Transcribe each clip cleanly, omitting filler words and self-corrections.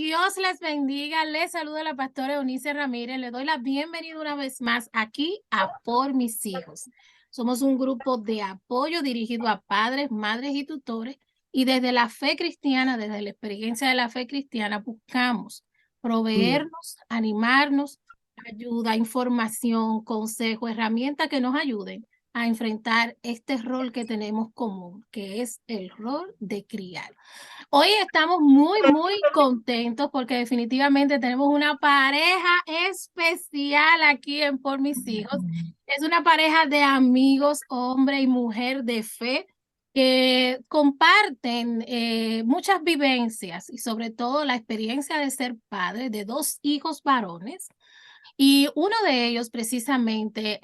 Dios les bendiga. Les saluda la pastora Eunice Ramírez. Le doy la bienvenida una vez más aquí a Por Mis Hijos. Somos un grupo de apoyo dirigido a padres, madres y tutores. Y desde la fe cristiana, desde la experiencia de la fe cristiana, buscamos proveernos, animarnos, ayuda, información, consejo, herramientas que nos ayuden a enfrentar este rol que tenemos común, que es el rol de criar. Hoy estamos muy contentos porque definitivamente tenemos una pareja especial aquí en Por Mis Hijos. Es una pareja de amigos, hombre y mujer de fe, que comparten muchas vivencias y sobre todo la experiencia de ser padre de dos hijos varones. Y uno de ellos precisamente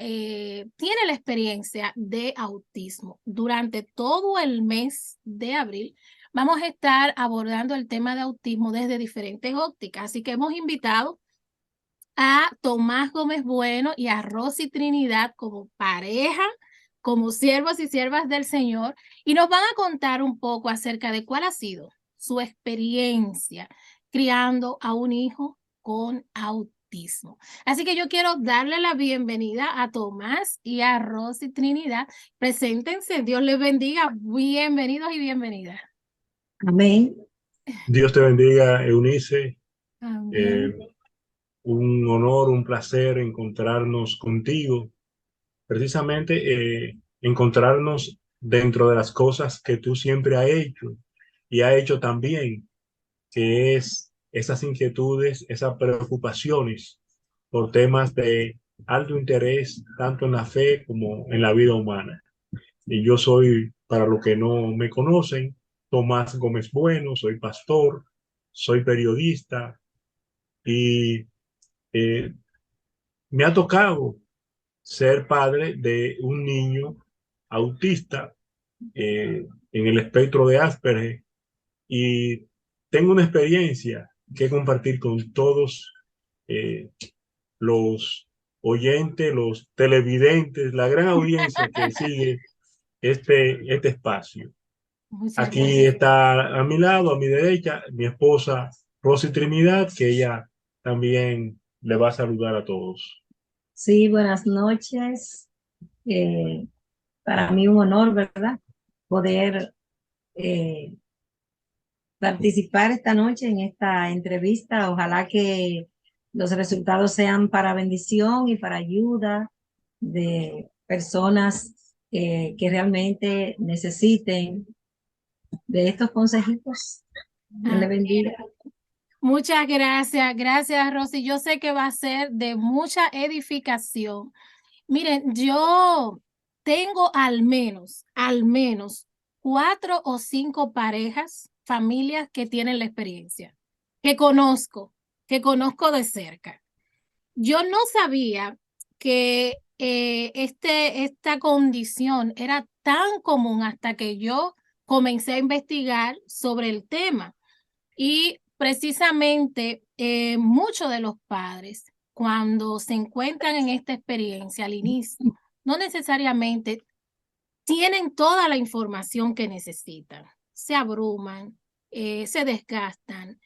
tiene la experiencia de autismo. Durante todo el mes de abril vamos a estar abordando el tema de autismo desde diferentes ópticas. Así que hemos invitado a Tomás Gómez Bueno y a Rosy Trinidad como pareja, como siervos y siervas del Señor, y nos van a contar un poco acerca de cuál ha sido su experiencia criando a un hijo con autismo. Así que yo quiero darle la bienvenida a Tomás y a Rosy Trinidad. Preséntense, Dios les bendiga. Bienvenidos y bienvenidas. Amén. Dios te bendiga, Eunice. Amén. Eh, un honor, un placer encontrarnos contigo. Precisamente encontrarnos dentro de las cosas que tú siempre has hecho y has hecho también, que es esas inquietudes, esas preocupaciones por temas de alto interés, tanto en la fe como en la vida humana. Y yo soy, para los que no me conocen, Tomás Gómez Bueno, soy pastor, soy periodista y eh, me ha tocado ser padre de un niño autista en el espectro de Asperger y tengo una experiencia que compartir con todos eh, los oyentes, los televidentes, la gran audiencia que sigue este espacio. Muchas Aquí gracias. está a mi lado, a mi derecha, mi esposa Rosy Trinidad, que ella también le va a saludar a todos. Sí, buenas noches. Eh, para mí un honor, ¿verdad? Poder eh, participar esta noche en esta entrevista. Ojalá que los resultados sean para bendición y para ayuda de personas que realmente necesiten de estos consejitos. Dios le Amén. bendiga. Muchas gracias, gracias Rosy. Yo sé que va a ser de mucha edificación. Miren, yo tengo al menos 4 o 5 parejas, familias que tienen la experiencia, que conozco, que conozco de cerca. Yo no sabía que esta condición era tan común hasta que yo comencé a investigar sobre el tema. Y precisamente muchos de los padres, cuando se encuentran en esta experiencia al inicio, no necesariamente tienen toda la información que necesitan. Se abruman, se desgastan,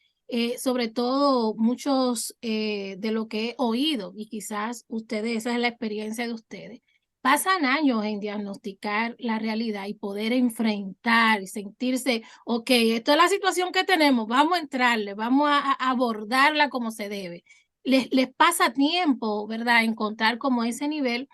sobre todo muchos de lo que he oído, y quizás ustedes, esa es la experiencia de ustedes, pasan años en diagnosticar la realidad y poder enfrentar y sentirse, ok, esta es la situación que tenemos, vamos a entrarle, vamos a abordarla como se debe. Les pasa tiempo, ¿verdad?, encontrar como ese nivel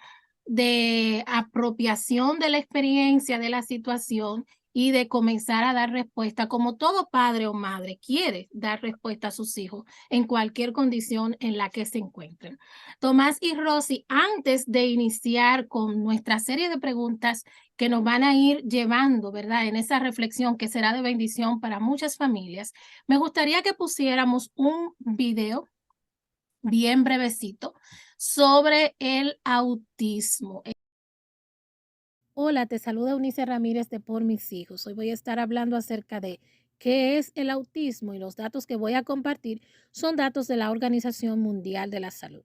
de apropiación de la experiencia, de la situación y de comenzar a dar respuesta, como todo padre o madre quiere dar respuesta a sus hijos en cualquier condición en la que se encuentren. Tomás y Rosy, antes de iniciar con nuestra serie de preguntas que nos van a ir llevando, ¿verdad?, en esa reflexión que será de bendición para muchas familias, me gustaría que pusiéramos un video bien brevecito sobre el autismo. Hola, te saluda Eunice Ramírez de Por Mis Hijos. Hoy voy a estar hablando acerca de qué es el autismo, y los datos que voy a compartir son datos de la Organización Mundial de la Salud.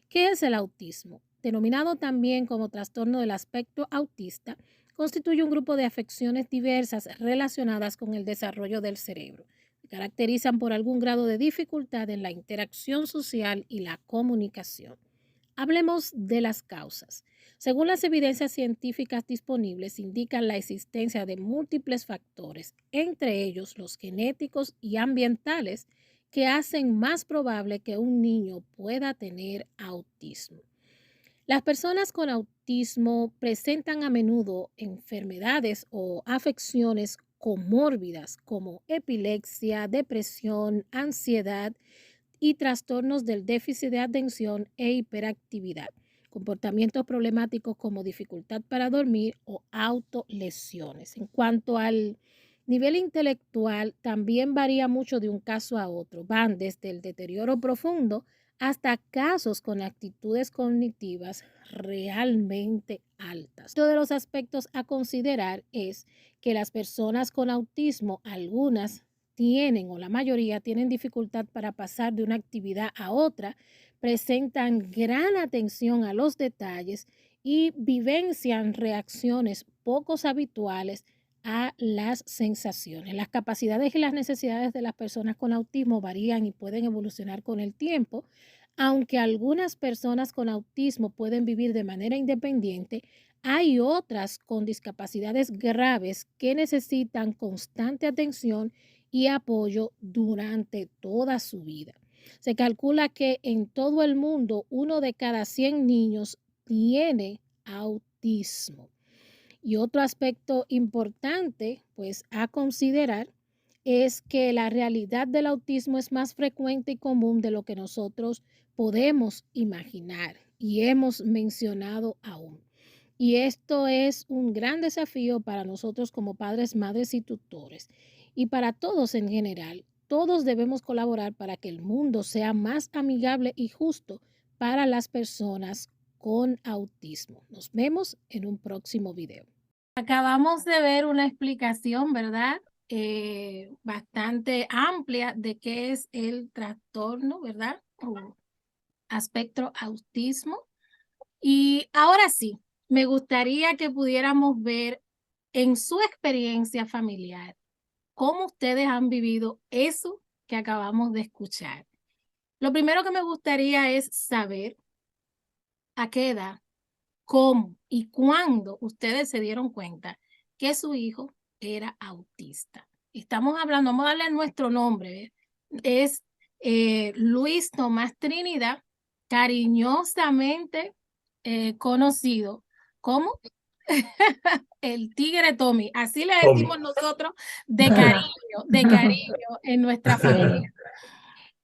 ¿Qué es el autismo? Denominado también como trastorno del aspecto autista, constituye un grupo de afecciones diversas relacionadas con el desarrollo del cerebro. Se caracterizan por algún grado de dificultad en la interacción social y la comunicación. Hablemos de las causas. Según las evidencias científicas disponibles, indican la existencia de múltiples factores, entre ellos los genéticos y ambientales, que hacen más probable que un niño pueda tener autismo. Las personas con autismo presentan a menudo enfermedades o afecciones comórbidas como epilepsia, depresión, ansiedad y trastornos del déficit de atención e hiperactividad, comportamientos problemáticos como dificultad para dormir o autolesiones. En cuanto al nivel intelectual, también varía mucho de un caso a otro. Van desde el deterioro profundo hasta casos con actitudes cognitivas realmente altas. Otro de los aspectos a considerar es que las personas con autismo, algunas tienen o la mayoría tienen dificultad para pasar de una actividad a otra, presentan gran atención a los detalles y vivencian reacciones poco habituales a las sensaciones. Las capacidades y las necesidades de las personas con autismo varían y pueden evolucionar con el tiempo. Aunque algunas personas con autismo pueden vivir de manera independiente, hay otras con discapacidades graves que necesitan constante atención y apoyo durante toda su vida. Se calcula que en todo el mundo 1 de cada 100 niños tiene autismo. Y otro aspecto importante, pues, a considerar es que la realidad del autismo es más frecuente y común de lo que nosotros podemos imaginar y hemos mencionado aún. Y esto es un gran desafío para nosotros como padres, madres y tutores. Y para todos en general, todos debemos colaborar para que el mundo sea más amigable y justo para las personas con autismo. Nos vemos en un próximo video. Acabamos de ver una explicación, ¿verdad? Bastante amplia de qué es el trastorno, ¿verdad? O espectro autismo. Y ahora sí, me gustaría que pudiéramos ver en su experiencia familiar cómo ustedes han vivido eso que acabamos de escuchar. Lo primero que me gustaría es saber a qué edad, cómo y cuándo ustedes se dieron cuenta que su hijo era autista. Estamos hablando, vamos a darle nuestro nombre, es Luis Tomás Trinidad, cariñosamente conocido como el tigre Tommy, así le decimos nosotros de cariño en nuestra familia.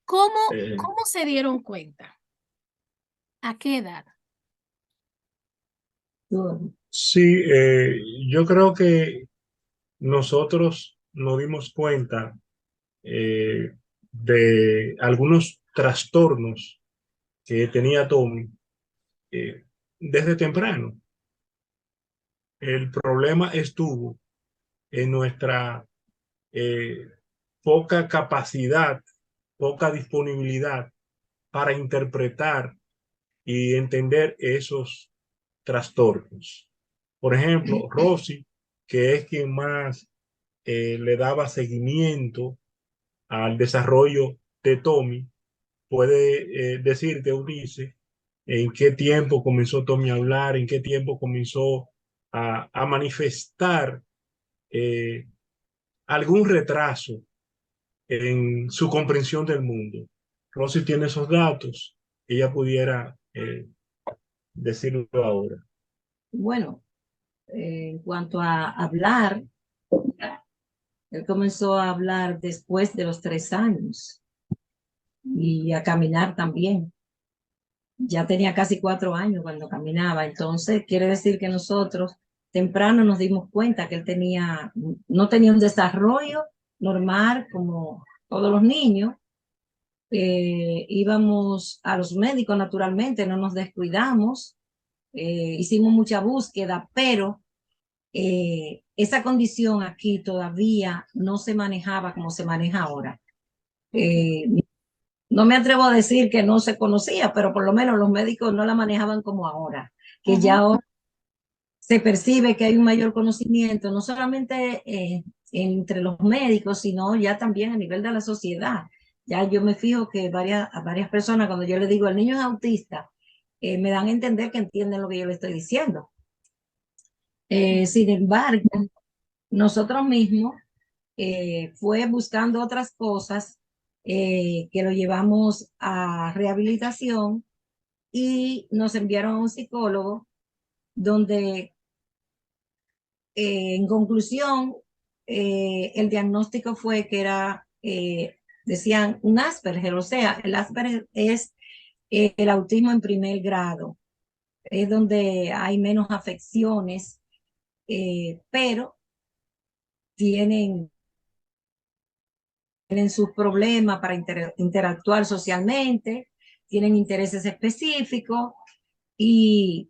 ¿Cómo se dieron cuenta? ¿A qué edad? Sí, yo creo que nosotros nos dimos cuenta de algunos trastornos que tenía Tommy desde temprano. El problema estuvo en nuestra poca capacidad, poca disponibilidad para interpretar y entender esos trastornos. Por ejemplo, Rosy, que es quien más le daba seguimiento al desarrollo de Tommy, puede decirte, Eunice, en qué tiempo comenzó Tommy a hablar, en qué tiempo comenzó a manifestar algún retraso en su comprensión del mundo. Rosy tiene esos datos, ella pudiera decirlo ahora. Bueno, en cuanto a hablar, él comenzó a hablar después de los 3 años y a caminar también. Ya tenía casi 4 años cuando caminaba, entonces quiere decir que nosotros temprano nos dimos cuenta que él no tenía un desarrollo normal como todos los niños. Íbamos a los médicos naturalmente, no nos descuidamos, hicimos mucha búsqueda, pero esa condición aquí todavía no se manejaba como se maneja ahora. No me atrevo a decir que no se conocía, pero por lo menos los médicos no la manejaban como ahora, que ya ahora se percibe que hay un mayor conocimiento, no solamente entre los médicos, sino ya también a nivel de la sociedad. Ya yo me fijo que a varias personas, cuando yo le digo el niño es autista, me dan a entender que entienden lo que yo le estoy diciendo. Sin embargo, nosotros mismos fue buscando otras cosas que lo llevamos a rehabilitación y nos enviaron a un psicólogo donde en conclusión el diagnóstico fue que era, decían, un Asperger, o sea, el Asperger es el autismo en primer grado, es donde hay menos afecciones, pero tienen sus problemas para interactuar socialmente, tienen intereses específicos y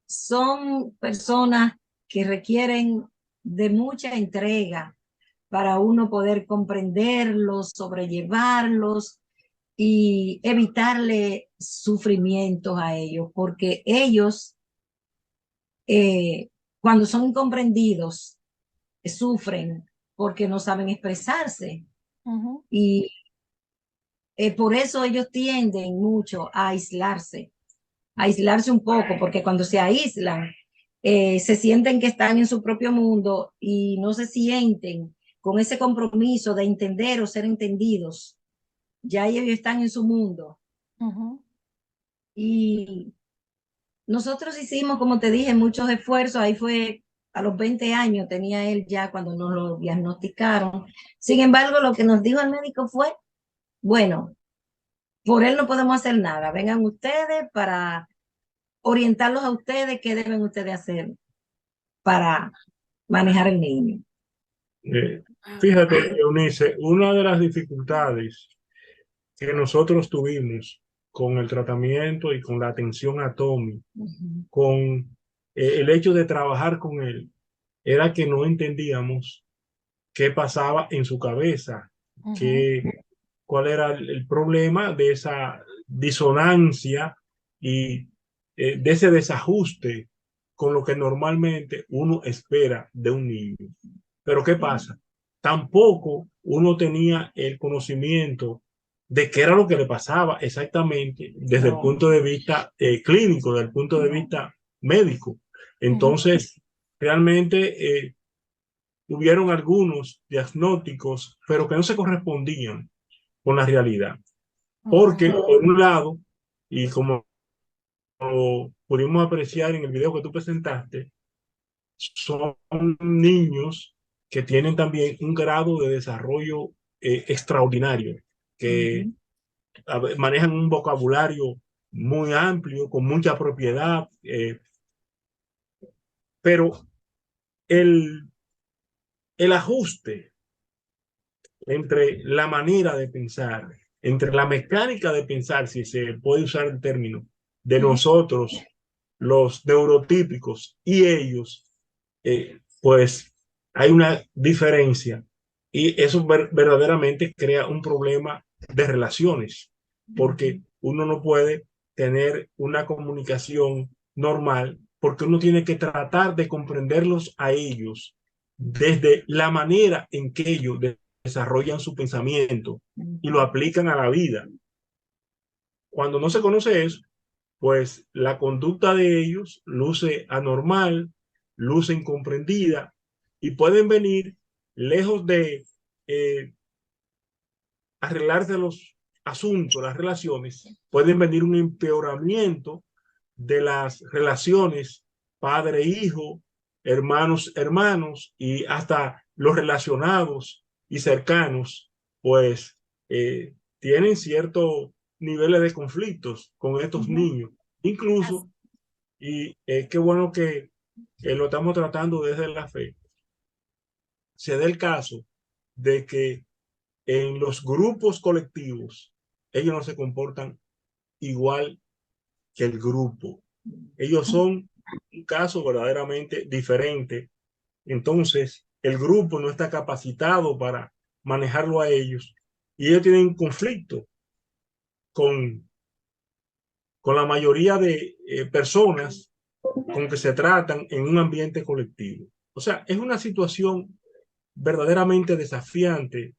son personas que requieren de mucha entrega para uno poder comprenderlos, sobrellevarlos y evitarle sufrimientos a ellos, porque ellos, cuando son incomprendidos, sufren porque no saben expresarse. Y por eso ellos tienden mucho a aislarse un poco, porque cuando se aíslan, se sienten que están en su propio mundo y no se sienten con ese compromiso de entender o ser entendidos. Ya ellos están en su mundo. Y nosotros hicimos, como te dije, muchos esfuerzos. Ahí fue a los 20 años, tenía él ya cuando nos lo diagnosticaron. Sin embargo, lo que nos dijo el médico fue, bueno, por él no podemos hacer nada. Vengan ustedes para orientarlos a ustedes qué deben ustedes hacer para manejar el niño. Fíjate, Eunice, una de las dificultades que nosotros tuvimos con el tratamiento y con la atención a Tommy, con el hecho de trabajar con él, era que no entendíamos qué pasaba en su cabeza, cuál era el problema de esa disonancia y de ese desajuste con lo que normalmente uno espera de un niño. Pero ¿qué pasa? Tampoco uno tenía el conocimiento de qué era lo que le pasaba exactamente desde el punto de vista clínico, desde el punto de vista médico. Entonces, realmente hubieron algunos diagnósticos, pero que no se correspondían con la realidad. Porque, por un lado, y como pudimos apreciar en el video que tú presentaste, son niños que tienen también un grado de desarrollo extraordinario, que manejan un vocabulario muy amplio, con mucha propiedad, pero el, el ajuste entre la manera de pensar, entre la mecánica de pensar, si se puede usar el término, de nosotros, los neurotípicos, y ellos, pues hay una diferencia y eso verdaderamente crea un problema de relaciones, porque uno no puede tener una comunicación normal, porque uno tiene que tratar de comprenderlos a ellos desde la manera en que ellos desarrollan su pensamiento y lo aplican a la vida. Cuando no se conoce eso, pues la conducta de ellos luce anormal, luce incomprendida y pueden venir lejos de arreglarse los asuntos, las relaciones, pueden venir un empeoramiento de las relaciones padre-hijo, hermanos y hasta los relacionados y cercanos, pues tienen ciertos niveles de conflictos con estos niños. Incluso, y qué bueno que lo estamos tratando desde la fe, se da el caso de que en los grupos colectivos ellos no se comportan igual que el grupo. Ellos son un caso verdaderamente diferente. Entonces, el grupo no está capacitado para manejarlo a ellos y ellos tienen conflicto con, con la mayoría de personas con que se tratan en un ambiente colectivo. O sea, es una situación verdaderamente desafiante,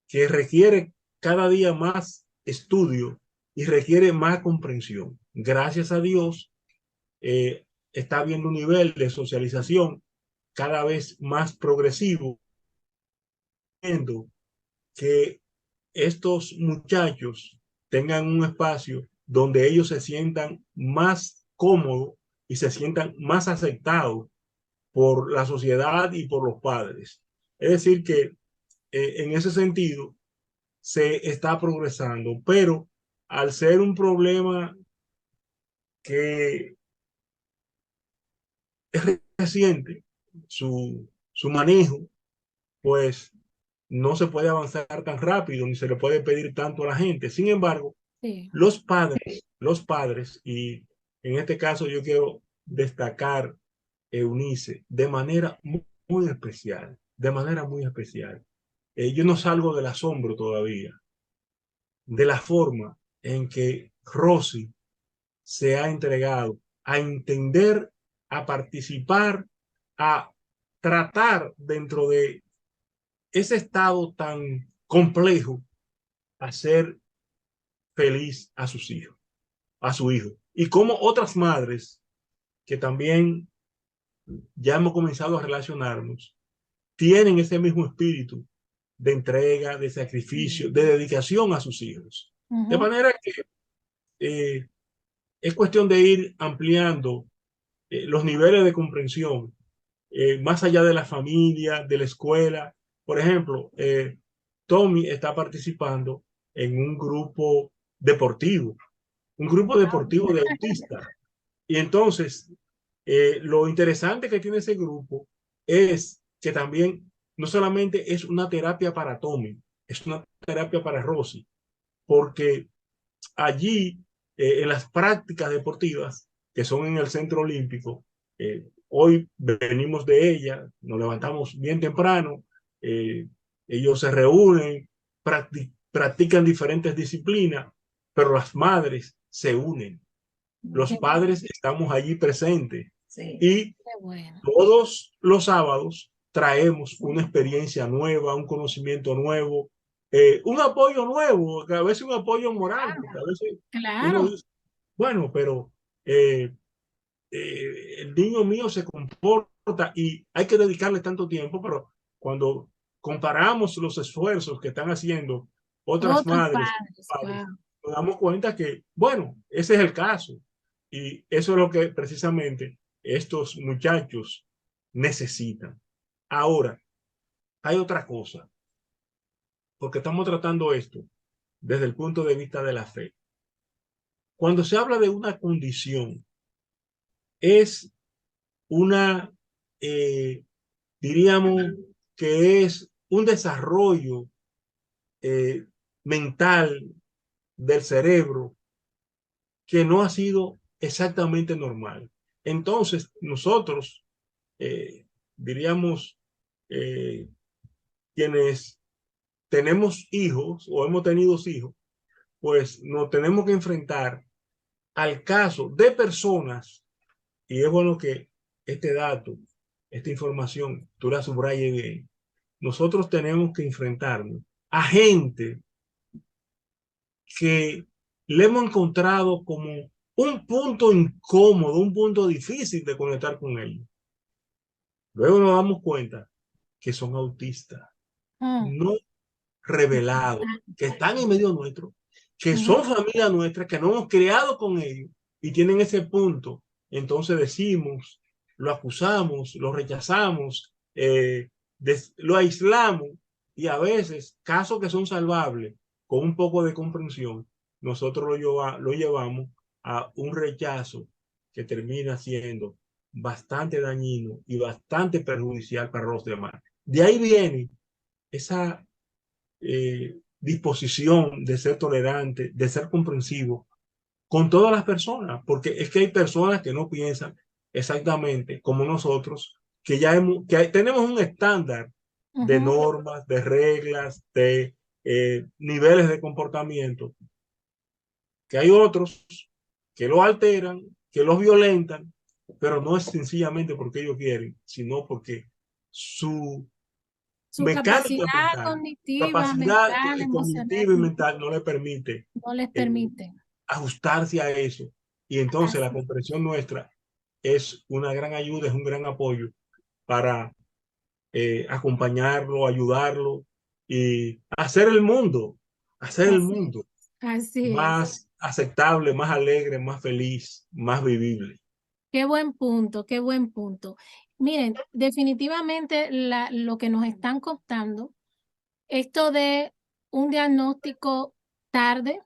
que requiere cada día más estudio y requiere más comprensión. Gracias a Dios, está habiendo un nivel de socialización cada vez más progresivo, que estos muchachos tengan un espacio donde ellos se sientan más cómodos y se sientan más aceptados por la sociedad y por los padres. Es decir, que en ese sentido se está progresando, pero al ser un problema que es reciente, su manejo, pues no se puede avanzar tan rápido ni se le puede pedir tanto a la gente. Sin embargo, Sí. los padres, y en este caso yo quiero destacar Eunice de manera muy especial, de manera muy especial. Yo no salgo del asombro todavía de la forma en que Rosy se ha entregado a entender, a participar, a tratar dentro de ese estado tan complejo, a ser feliz a sus hijos, a su hijo. Y como otras madres que también ya hemos comenzado a relacionarnos, tienen ese mismo espíritu de entrega, de sacrificio, de dedicación a sus hijos. De manera que es cuestión de ir ampliando los niveles de comprensión más allá de la familia, de la escuela. Por ejemplo, Tommy está participando en un grupo deportivo de autistas. Y entonces, lo interesante que tiene ese grupo es que también no solamente es una terapia para Tommy, es una terapia para Rosy, porque allí, en las prácticas deportivas que son en el Centro Olímpico, hoy venimos de ella, nos levantamos bien temprano, ellos se reúnen, practican diferentes disciplinas, pero las madres se unen, los Qué, padres estamos allí presentes, Sí. y qué bueno. todos los sábados traemos una experiencia nueva, un conocimiento nuevo, un apoyo nuevo, que a veces un apoyo moral, porque a veces uno Claro, dice, bueno, pero el niño mío se comporta y hay que dedicarle tanto tiempo, pero cuando comparamos los esfuerzos que están haciendo otras otros madres, padres, padres, wow. nos damos cuenta que, bueno, ese es el caso. Y eso es lo que precisamente estos muchachos necesitan. Ahora, hay otra cosa, porque estamos tratando esto desde el punto de vista de la fe. Cuando se habla de una condición, es una, eh, diríamos que es un desarrollo eh, mental del cerebro que no ha sido exactamente normal. Entonces, nosotros, diríamos, eh, quienes tenemos hijos o hemos tenido hijos, pues nos tenemos que enfrentar al caso de personas, y es bueno que este dato, esta información, tú la subrayes bien. Nosotros tenemos que enfrentarnos a gente que le hemos encontrado como un punto incómodo, un punto difícil de conectar con ellos. Luego nos damos cuenta que son autistas, Mm, no revelados, que están en medio nuestro, que ujú. son familia nuestra, que nos hemos criado con ellos y tienen ese punto. Entonces decimos, lo acusamos, lo rechazamos, lo aislamos, y a veces casos que son salvables con un poco de comprensión, nosotros lo llevamos a un rechazo que termina siendo bastante dañino y bastante perjudicial para los demás. De ahí viene esa disposición de ser tolerante, de ser comprensivo con todas las personas, porque es que hay personas que no piensan exactamente como nosotros, que tenemos un estándar de Ujú. normas, de reglas, de niveles de comportamiento, que hay otros que lo alteran, que los violentan, pero no es sencillamente porque ellos quieren, sino porque su Su mecánica y capacidad mental. cognitiva, Capacidad mental, emocional, cognitiva y mental no le permite no les eh, permite. ajustarse a eso. Y entonces la Así, comprensión nuestra es una gran ayuda, es un gran apoyo para acompañarlo, ayudarlo y hacer el así, mundo así es. más aceptable, más alegre, más feliz, más vivible. Qué buen punto, qué buen punto. Miren, definitivamente lo que nos están contando, esto de un diagnóstico tarde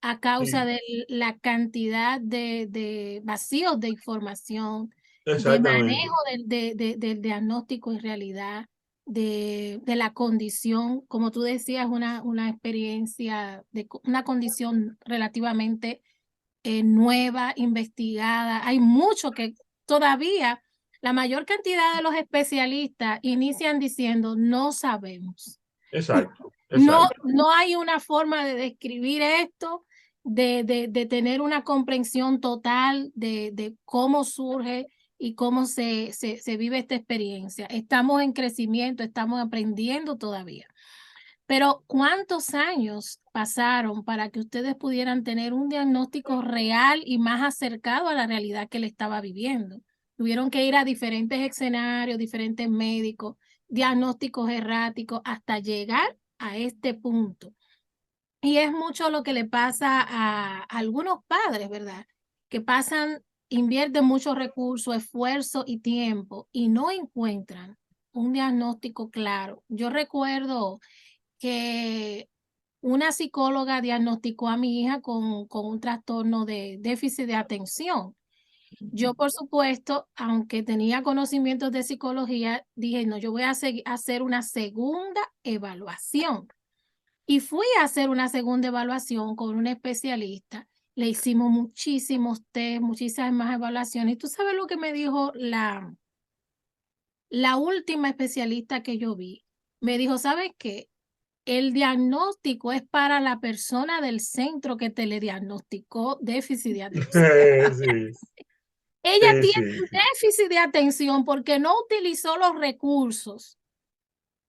a causa Sí, de la cantidad de vacíos de información, de manejo exactamente, del diagnóstico en realidad, de la condición, como tú decías, una experiencia, una condición relativamente nueva, investigada. Hay mucho que todavía la mayor cantidad de los especialistas inician diciendo no sabemos. exacto, No, exacto. no hay una forma de describir esto, de tener una comprensión total de cómo surge y cómo se vive esta experiencia. Estamos en crecimiento, estamos aprendiendo todavía. Pero ¿cuántos años pasaron para que ustedes pudieran tener un diagnóstico real y más acercado a la realidad que le estaba viviendo? Tuvieron que ir a diferentes escenarios, diferentes médicos, diagnósticos erráticos, hasta llegar a este punto. Y es mucho lo que le pasa a algunos padres, ¿verdad? Que invierten muchos recursos, esfuerzo y tiempo y no encuentran un diagnóstico claro. Yo recuerdo que una psicóloga diagnosticó a mi hija con un trastorno de déficit de atención. Yo, por supuesto, aunque tenía conocimientos de psicología, dije, no, yo voy a hacer una segunda evaluación. Y fui a hacer una segunda evaluación con un especialista. Le hicimos muchísimos test, muchísimas más evaluaciones. ¿Y tú sabes lo que me dijo la última especialista que yo vi? Me dijo, ¿sabes qué? El diagnóstico es para la persona del centro que te le diagnosticó déficit de atención. Sí, Ella sí, tiene sí, un sí. déficit de atención porque no utilizó los recursos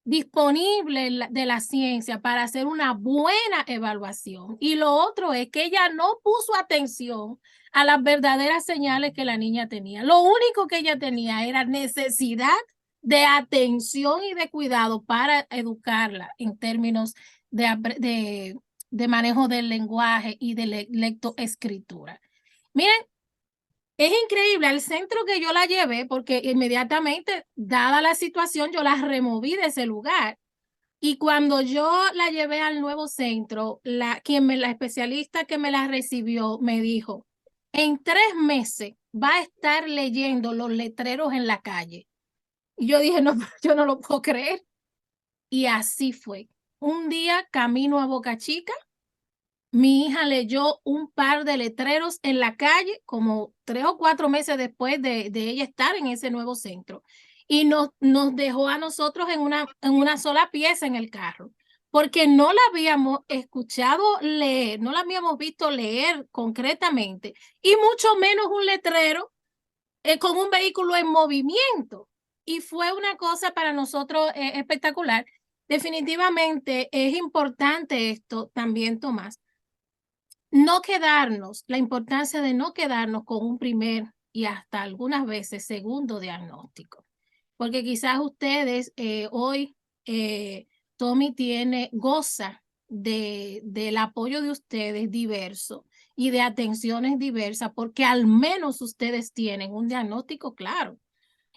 disponibles de la ciencia para hacer una buena evaluación. Y lo otro es que ella no puso atención a las verdaderas señales que la niña tenía. Lo único que ella tenía era necesidad de atención y de cuidado para educarla en términos de manejo del lenguaje y de lectoescritura. Miren, es increíble, al centro que yo la llevé, porque inmediatamente, dada la situación, yo la removí de ese lugar. Y cuando yo la llevé al nuevo centro, la especialista que me la recibió me dijo, en 3 meses va a estar leyendo los letreros en la calle. Y yo dije, no, yo no lo puedo creer. Y así fue. Un día camino a Boca Chica, mi hija leyó un par de letreros en la calle, como 3 o 4 meses después de ella estar en ese nuevo centro. Y nos dejó a nosotros en una sola pieza en el carro, porque no la habíamos escuchado leer, no la habíamos visto leer concretamente, y mucho menos un letrero con un vehículo en movimiento. Y fue una cosa para nosotros espectacular. Definitivamente es importante esto también, Tomás, no quedarnos, la importancia de no quedarnos con un primer y hasta algunas veces segundo diagnóstico, porque quizás ustedes hoy, Tommy goza del apoyo de ustedes diverso y de atenciones diversas, porque al menos ustedes tienen un diagnóstico claro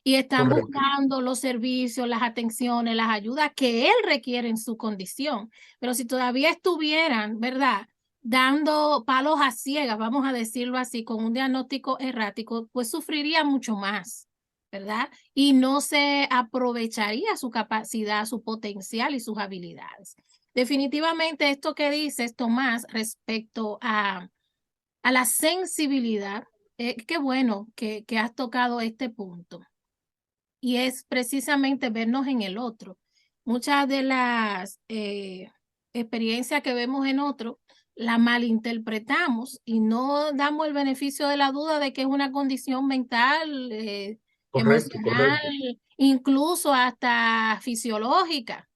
y están Correcto. buscando los servicios, las atenciones, las ayudas que él requiere en su condición. Pero si todavía estuvieran, ¿verdad?, dando palos a ciegas, vamos a decirlo así, con un diagnóstico errático, pues sufriría mucho más, ¿verdad? Y no se aprovecharía su capacidad, su potencial y sus habilidades. Definitivamente esto que dices, Tomás, respecto a la sensibilidad, qué bueno que has tocado este punto. Y es precisamente vernos en el otro. Muchas de las experiencias que vemos en otro la malinterpretamos y no damos el beneficio de la duda de que es una condición mental Correcto, emocional, correcto. incluso hasta fisiológica,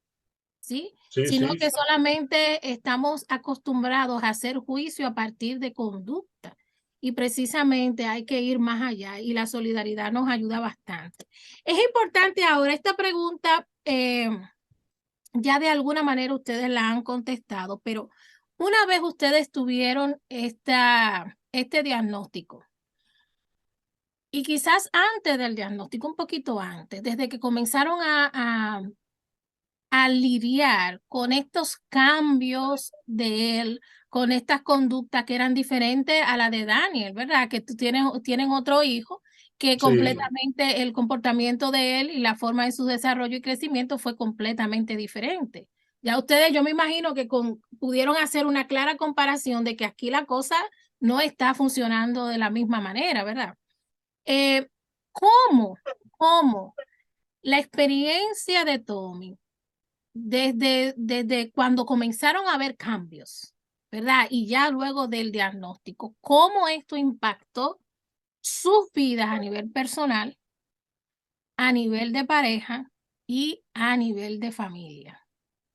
¿sí? Sí, Sino sí, que solamente estamos acostumbrados a hacer juicio a partir de conducta. Y precisamente hay que ir más allá y la solidaridad nos ayuda bastante. Es importante ahora esta pregunta, ya de alguna manera ustedes la han contestado, pero una vez ustedes tuvieron este diagnóstico, y quizás antes del diagnóstico, un poquito antes, desde que comenzaron a lidiar con estos cambios de él, con estas conductas que eran diferentes a la de Daniel, ¿verdad? Que tienen otro hijo, que sí. completamente el comportamiento de él y la forma de su desarrollo y crecimiento fue completamente diferente. Ya ustedes, yo me imagino que pudieron hacer una clara comparación de que aquí la cosa no está funcionando de la misma manera, ¿verdad? Eh, ¿cómo, cómo la experiencia de Tommy desde cuando comenzaron a haber cambios, ¿verdad? Y ya luego del diagnóstico, cómo esto impactó sus vidas a nivel personal, a nivel de pareja y a nivel de familia?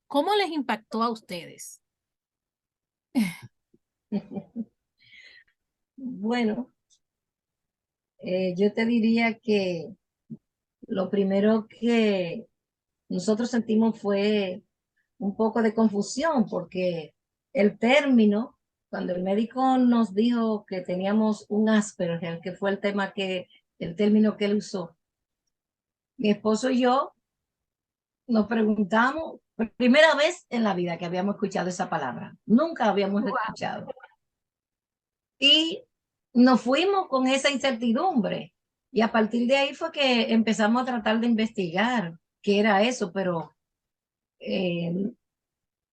¿Cómo les impactó a ustedes? Bueno, yo te diría que lo primero que nosotros sentimos fue un poco de confusión porque el término, cuando el médico nos dijo que teníamos un Asperger, que fue el término que él usó, mi esposo y yo nos preguntamos, primera vez en la vida que habíamos escuchado esa palabra, nunca habíamos escuchado. Y nos fuimos con esa incertidumbre. Y a partir de ahí fue que empezamos a tratar de investigar qué era eso, pero eh,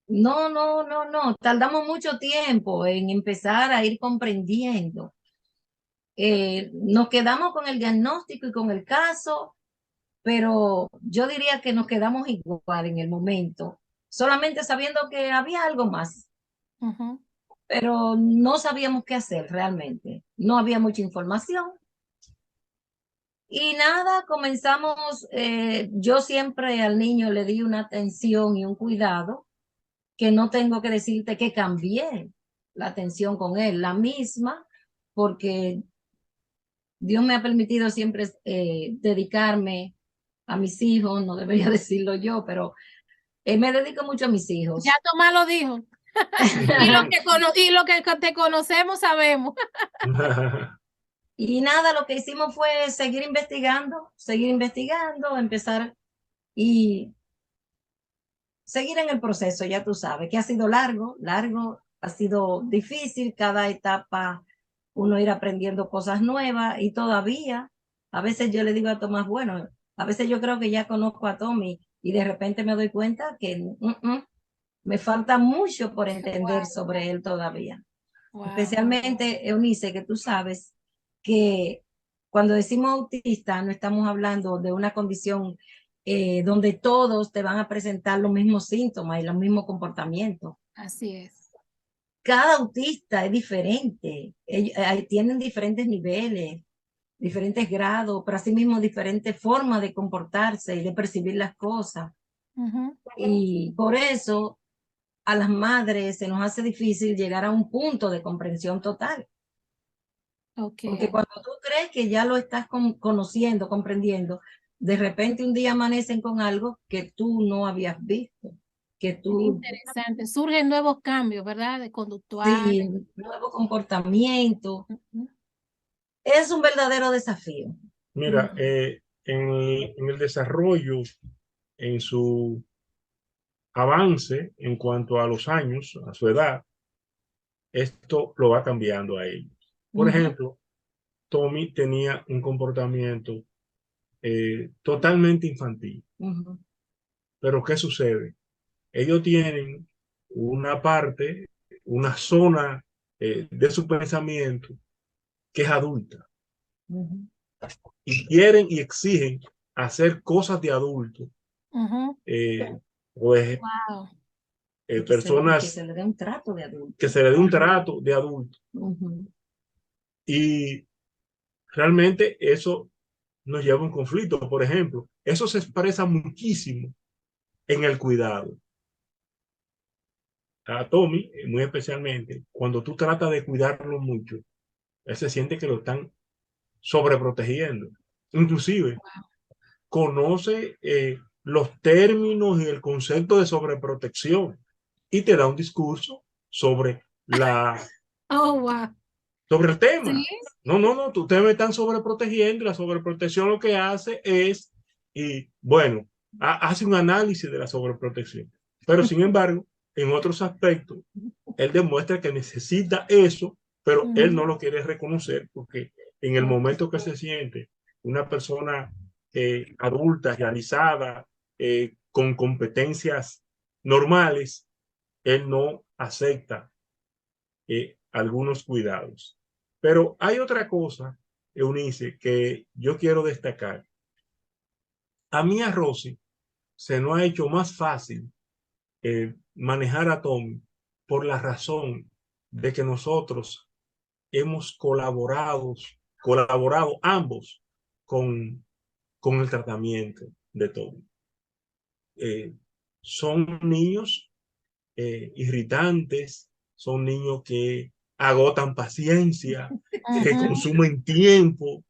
no, tardamos mucho tiempo en empezar a ir comprendiendo. Nos quedamos con el diagnóstico y con el caso, pero yo diría que nos quedamos igual en el momento, solamente sabiendo que había algo más, Ujú. pero no sabíamos qué hacer realmente. No había mucha información. Y nada, comenzamos, yo siempre al niño le di una atención y un cuidado que no tengo que decirte que cambié la atención con él, la misma, porque Dios me ha permitido siempre dedicarme a mis hijos, no debería decirlo yo, pero me dedico mucho a mis Ya hijos. Tomás lo dijo. Y lo que te conocemos sabemos. Y nada, lo que hicimos fue seguir investigando, empezar y seguir en el proceso, ya tú sabes, que ha sido largo, ha sido difícil, cada etapa uno ir aprendiendo cosas nuevas y todavía, a veces yo le digo a Tomás, bueno, a veces yo creo que ya conozco a Tommy y de repente me doy cuenta que me falta mucho por entender Wow, sobre él todavía. wow. Especialmente, Eunice, que tú sabes que cuando decimos autista no estamos hablando de una condición donde todos te van a presentar los mismos síntomas y los mismos comportamientos. Así es. Cada autista es diferente, tienen diferentes niveles, diferentes grados, pero asimismo diferentes formas de comportarse y de percibir las cosas. Ujú. Y por eso a las madres se nos hace difícil llegar a un punto de comprensión total. Ok. Porque cuando tú crees que ya lo estás conociendo, comprendiendo, de repente un día amanecen con algo que tú no habías visto, que tú, Interesante. Surgen nuevos cambios, ¿verdad? De conductuales. sí, nuevo comportamiento. Ujú. Es un verdadero desafío. Mira, en el desarrollo, en su avance en cuanto a los años, a su edad, esto lo va cambiando a ellos. Por Ujú, ejemplo, Tommy tenía un comportamiento totalmente infantil. ujú, Pero ¿qué sucede? Ellos tienen una parte, una zona de su pensamiento que es adulta ujú. y quieren y exigen hacer cosas de adulto. Ujú. Eh, pues Wow. Que personas se le dé un trato de que adulto. se le dé un trato de adulto Ujú, y realmente eso nos lleva a un conflicto. Por ejemplo, eso se expresa muchísimo en el cuidado. A Tommy, muy especialmente, cuando tú tratas de cuidarlo mucho, él se siente que lo están sobreprotegiendo. Inclusive, conoce los términos y el concepto de sobreprotección y te da un discurso sobre Oh, wow. sobre el Sí. tema. No, ustedes me están sobreprotegiendo y la sobreprotección lo que hace es, y bueno, hace un análisis de la sobreprotección. Pero sin embargo, en otros aspectos, él demuestra que necesita eso, pero él no lo quiere reconocer porque en el momento que se siente una persona adulta, realizada, con competencias normales, él no acepta algunos cuidados. Pero hay otra cosa, Eunice, que yo quiero destacar. A mí, a Rosy, se nos ha hecho más fácil manejar a Tommy por la razón de que nosotros hemos colaborado ambos con el tratamiento de Tommy. Son niños irritantes, son niños que agotan paciencia, que consumen tiempo.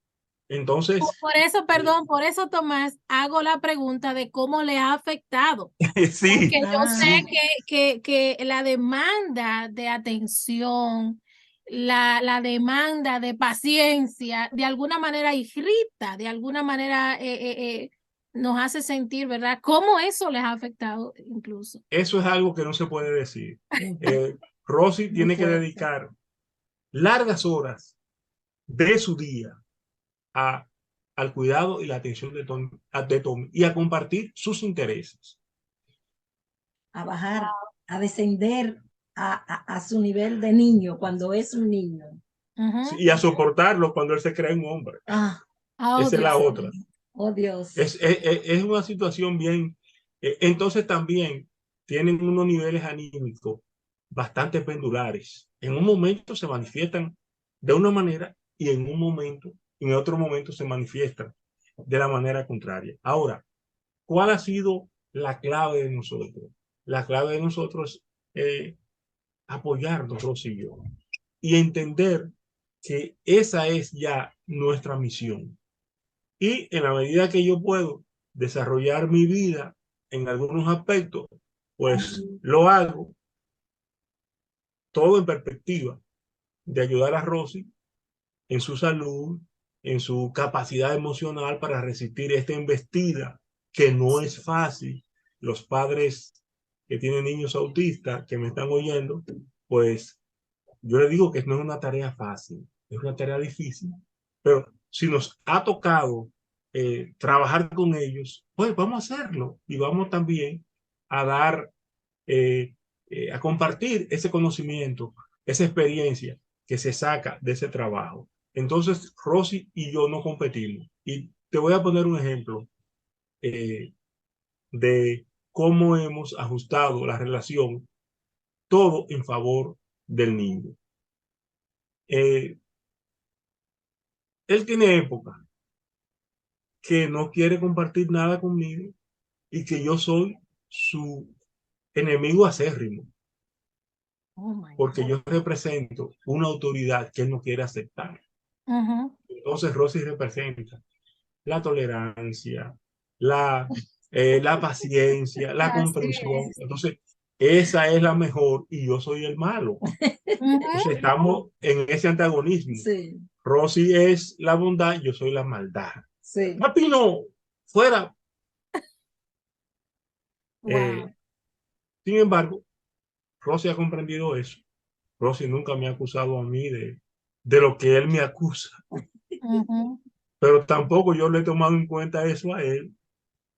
Entonces, Por eso, perdón, por eso, Tomás, hago la pregunta de cómo le ha afectado. sí, Porque yo sé sí, que la demanda de atención, la demanda de paciencia, de alguna manera irrita, de alguna manera nos hace sentir, ¿verdad? ¿Cómo eso les ha afectado incluso? eso es algo que no se puede decir. Rosy tiene que dedicar largas horas de su día a, al cuidado y la atención de Tommy y a compartir sus intereses. A bajar, a descender a su nivel de niño cuando es un niño. Sí, y a soportarlo cuando él se cree un hombre. Oh, Esa es la Dios. otra. Oh, Dios. Es una situación bien. Entonces también tienen unos niveles anímicos bastante pendulares. En un momento se manifiestan de una manera y en otro momento se manifiestan de la manera contraria. Ahora, ¿cuál ha sido la clave de nosotros? La clave de nosotros es apoyarnos, Rosy y yo, y entender que esa es ya nuestra misión. Y en la medida que yo puedo desarrollar mi vida en algunos aspectos, pues lo hago todo en perspectiva de ayudar a Rosy en su salud, en su capacidad emocional para resistir esta embestida que no es fácil. Los padres que tienen niños autistas que me están oyendo, pues yo les digo que no es una tarea fácil, es una tarea difícil, pero si nos ha tocado trabajar con ellos, pues vamos a hacerlo y vamos también a dar, a compartir ese conocimiento, esa experiencia que se saca de ese trabajo. Entonces, Rosy y yo no competimos. Y te voy a poner un ejemplo eh, de cómo hemos ajustado la relación, todo en favor del niño. Él tiene época que no quiere compartir nada conmigo y que yo soy su enemigo acérrimo, Oh, my porque God. yo represento una autoridad que él no quiere aceptar. Entonces Rosy representa la tolerancia, la, la paciencia, la Así comprensión. es. Entonces, esa es la mejor y yo soy el malo. Entonces, estamos en ese antagonismo. Sí, Rosy es la bondad, yo soy la maldad. sí. Papi, no, fuera. Wow. Sin embargo, Rosy ha comprendido eso. Rosy nunca me ha acusado a mí de lo que él me acusa, pero tampoco yo le he tomado en cuenta eso a él,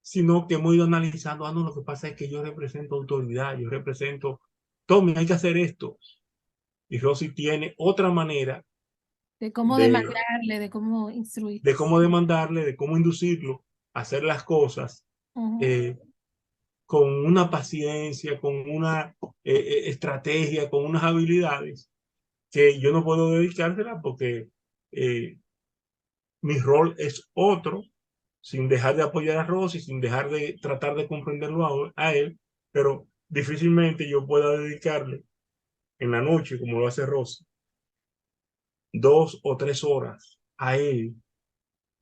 sino que hemos ido analizando, no, lo que pasa es que yo represento autoridad, yo represento, Tommy, hay que hacer esto. Y Rosy tiene otra manera De cómo de, demandarle, de cómo instruir. de cómo demandarle, de cómo inducirlo a hacer las cosas eh, con una paciencia, con una estrategia, con unas habilidades que yo no puedo dedicársela porque mi rol es otro sin dejar de apoyar a Rosy, sin dejar de tratar de comprenderlo a él, pero difícilmente yo pueda dedicarle en la noche, como lo hace Rosy, 2 o 3 horas a él,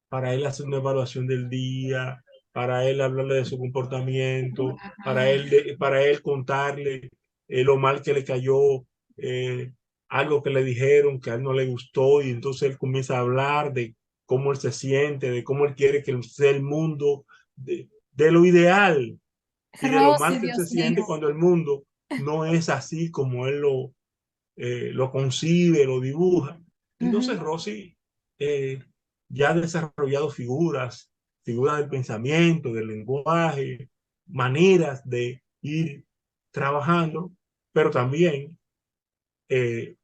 para él hacer una evaluación del día, para él hablarle de su comportamiento, para él contarle lo mal que le cayó, eh, algo que le dijeron que a él no le gustó, y entonces él comienza a hablar de cómo él se siente, de cómo él quiere que sea el mundo, de lo ideal y de lo mal Rosy, que él se Dios siente mío. cuando el mundo no es así como él lo concibe, lo dibuja. Entonces Rosy eh, ya ha desarrollado figuras del pensamiento, del lenguaje, maneras de ir trabajando, pero también eh,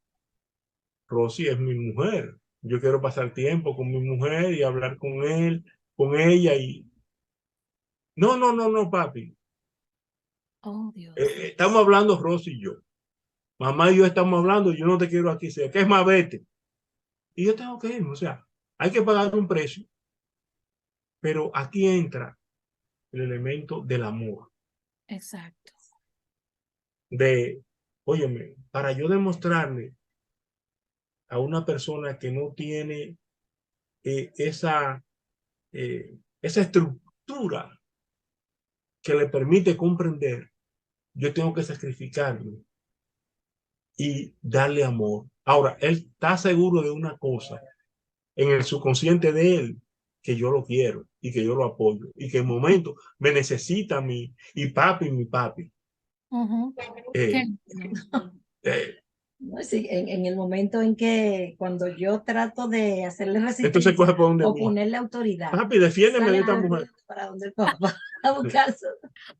Rosy es mi mujer. Yo quiero pasar tiempo con mi mujer y hablar con él, con ella y no, no, no, no, papi. Oh, Dios. Estamos hablando Rosy y yo. Mamá y yo estamos hablando, yo no te quiero aquí, sea, que es más, vete. Y yo tengo que irme, o sea, hay que pagar un precio, pero aquí entra el elemento del amor, Exacto. de, óyeme, para yo demostrarle a una persona que no tiene eh, esa, esa estructura que le permite comprender, yo tengo que sacrificarme y darle amor. Ahora, él está seguro de una cosa en el subconsciente de él, que yo lo quiero y que yo lo apoyo y que en momento me necesita a mí y mi papi. Qué Eh, lindo. eh, No, sí, en el momento en que cuando yo trato de hacerle entonces coge resistencia por donde o mujer. ponerle autoridad, Papi, defiéndeme de sale esta mujer. corriendo para donde el papá a buscar su...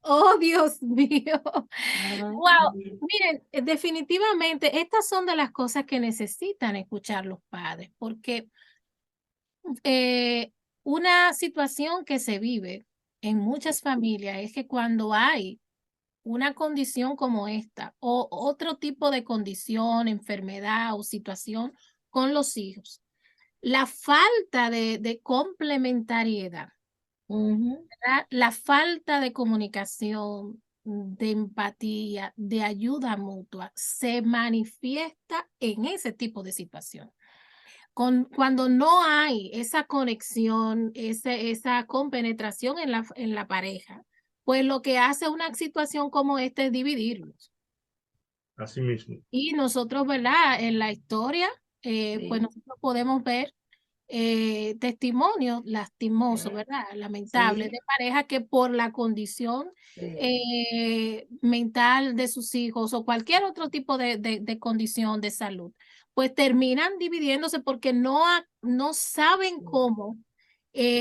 Oh, Dios mío. Ajá. Wow. Miren, definitivamente estas son de las cosas que necesitan escuchar los padres, porque una situación que se vive en muchas familias es que cuando hay una condición como esta o otro tipo de condición, enfermedad o situación con los hijos, la falta de complementariedad, Ujú. ¿verdad? La falta de comunicación, de empatía, de ayuda mutua, se manifiesta en ese tipo de situación. Cuando no hay esa conexión, esa compenetración en la pareja, pues lo que hace una situación como esta es dividirlos. Así mismo. Y nosotros, ¿verdad? En la historia, pues Sí, nosotros podemos ver testimonios lastimosos, ¿verdad? Lamentables sí, de pareja que por la condición sí. mental de sus hijos o cualquier otro tipo de condición de salud, pues terminan dividiéndose porque no saben cómo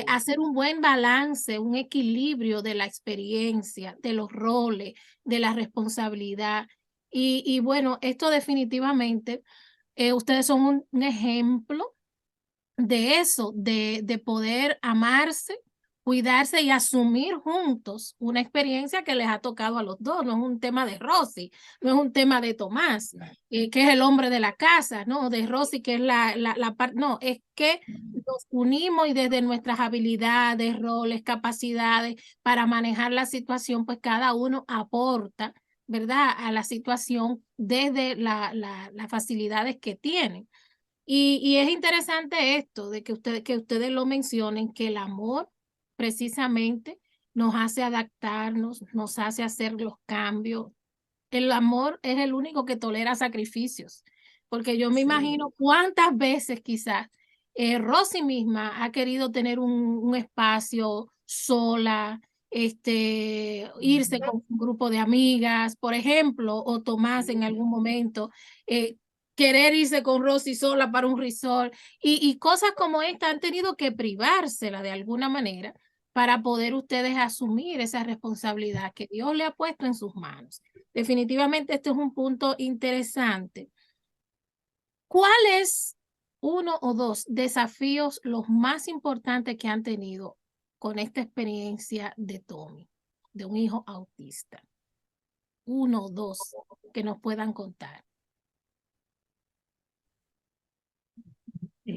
hacer un buen balance, un equilibrio de la experiencia, de los roles, de la responsabilidad. Y bueno, esto definitivamente, ustedes son un ejemplo de eso, de poder amarse, cuidarse y asumir juntos una experiencia que les ha tocado a los dos. No es un tema de Rosy, no es un tema de Tomás, que es el hombre de la casa, no, de Rosy, que es la parte, no, es que nos unimos y desde nuestras habilidades, roles, capacidades para manejar la situación, pues cada uno aporta, ¿verdad?, a la situación desde las facilidades que tienen. Y es interesante esto de que ustedes lo mencionen, que el amor precisamente nos hace adaptarnos, nos hace hacer los cambios. El amor es el único que tolera sacrificios, porque yo me Sí. imagino cuántas veces quizás Rosy misma ha querido tener un espacio sola, irse con un grupo de amigas, por ejemplo, o Tomás en algún momento, eh, querer irse con Rosy sola para un resort, y cosas como esta han tenido que privársela de alguna manera para poder ustedes asumir esa responsabilidad que Dios le ha puesto en sus manos. Definitivamente este es un punto interesante. ¿Cuáles uno o dos desafíos los más importantes que han tenido con esta experiencia de Tommy, de un hijo autista? Uno o dos que nos puedan contar.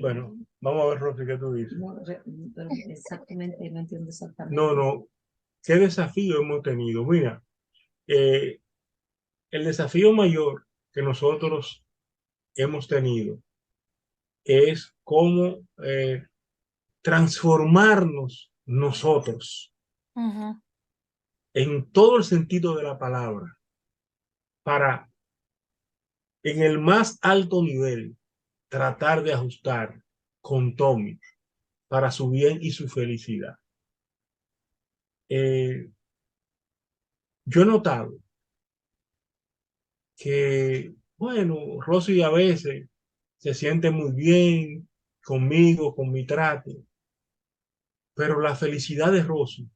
Bueno, Vamos a ver, Rosy, ¿qué tú dices? No, pero exactamente, no entiendo exactamente. No, ¿qué desafío hemos tenido? Mira, el desafío mayor que nosotros hemos tenido es cómo transformarnos nosotros Ujú. en todo el sentido de la palabra para en el más alto nivel tratar de ajustar con Tommy para su bien y su felicidad. Yo he notado que, bueno, Rosy a veces se siente muy bien conmigo, con mi trato, pero la felicidad de Rosy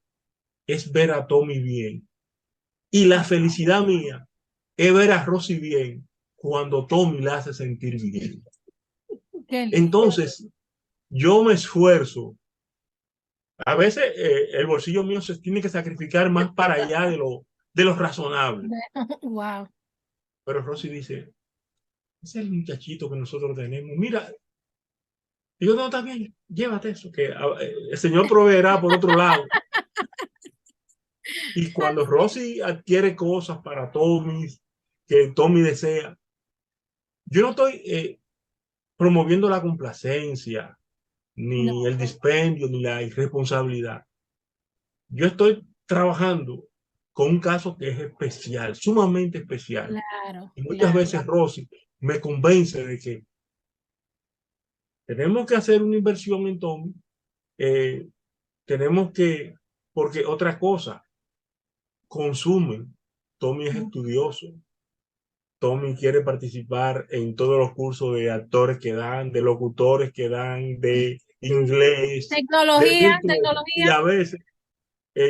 es ver a Tommy bien. Y la felicidad mía es ver a Rosy bien cuando Tommy la hace sentir bien. Qué lindo. Entonces, yo me esfuerzo. A veces el bolsillo mío se tiene que sacrificar más para allá de lo razonable. Wow. Pero Rosy dice, ese es el muchachito que nosotros tenemos. Mira, y yo no, también, llévate eso, que el Señor proveerá por otro lado. Y cuando Rosy adquiere cosas para Tommy, que Tommy desea, yo no estoy promoviendo la complacencia, No, ni el dispendio, ni la irresponsabilidad. Yo estoy trabajando con un caso que es especial, sumamente especial. claro, Y muchas claro. veces Rosy me convence de que tenemos que hacer una inversión en Tommy, eh, tenemos que, porque otra cosa, consumen. Tommy es estudioso. Tommy quiere participar en todos los cursos de actores que dan, de locutores que dan, de inglés, de Tecnología, mil cosas. Y tecnología. a veces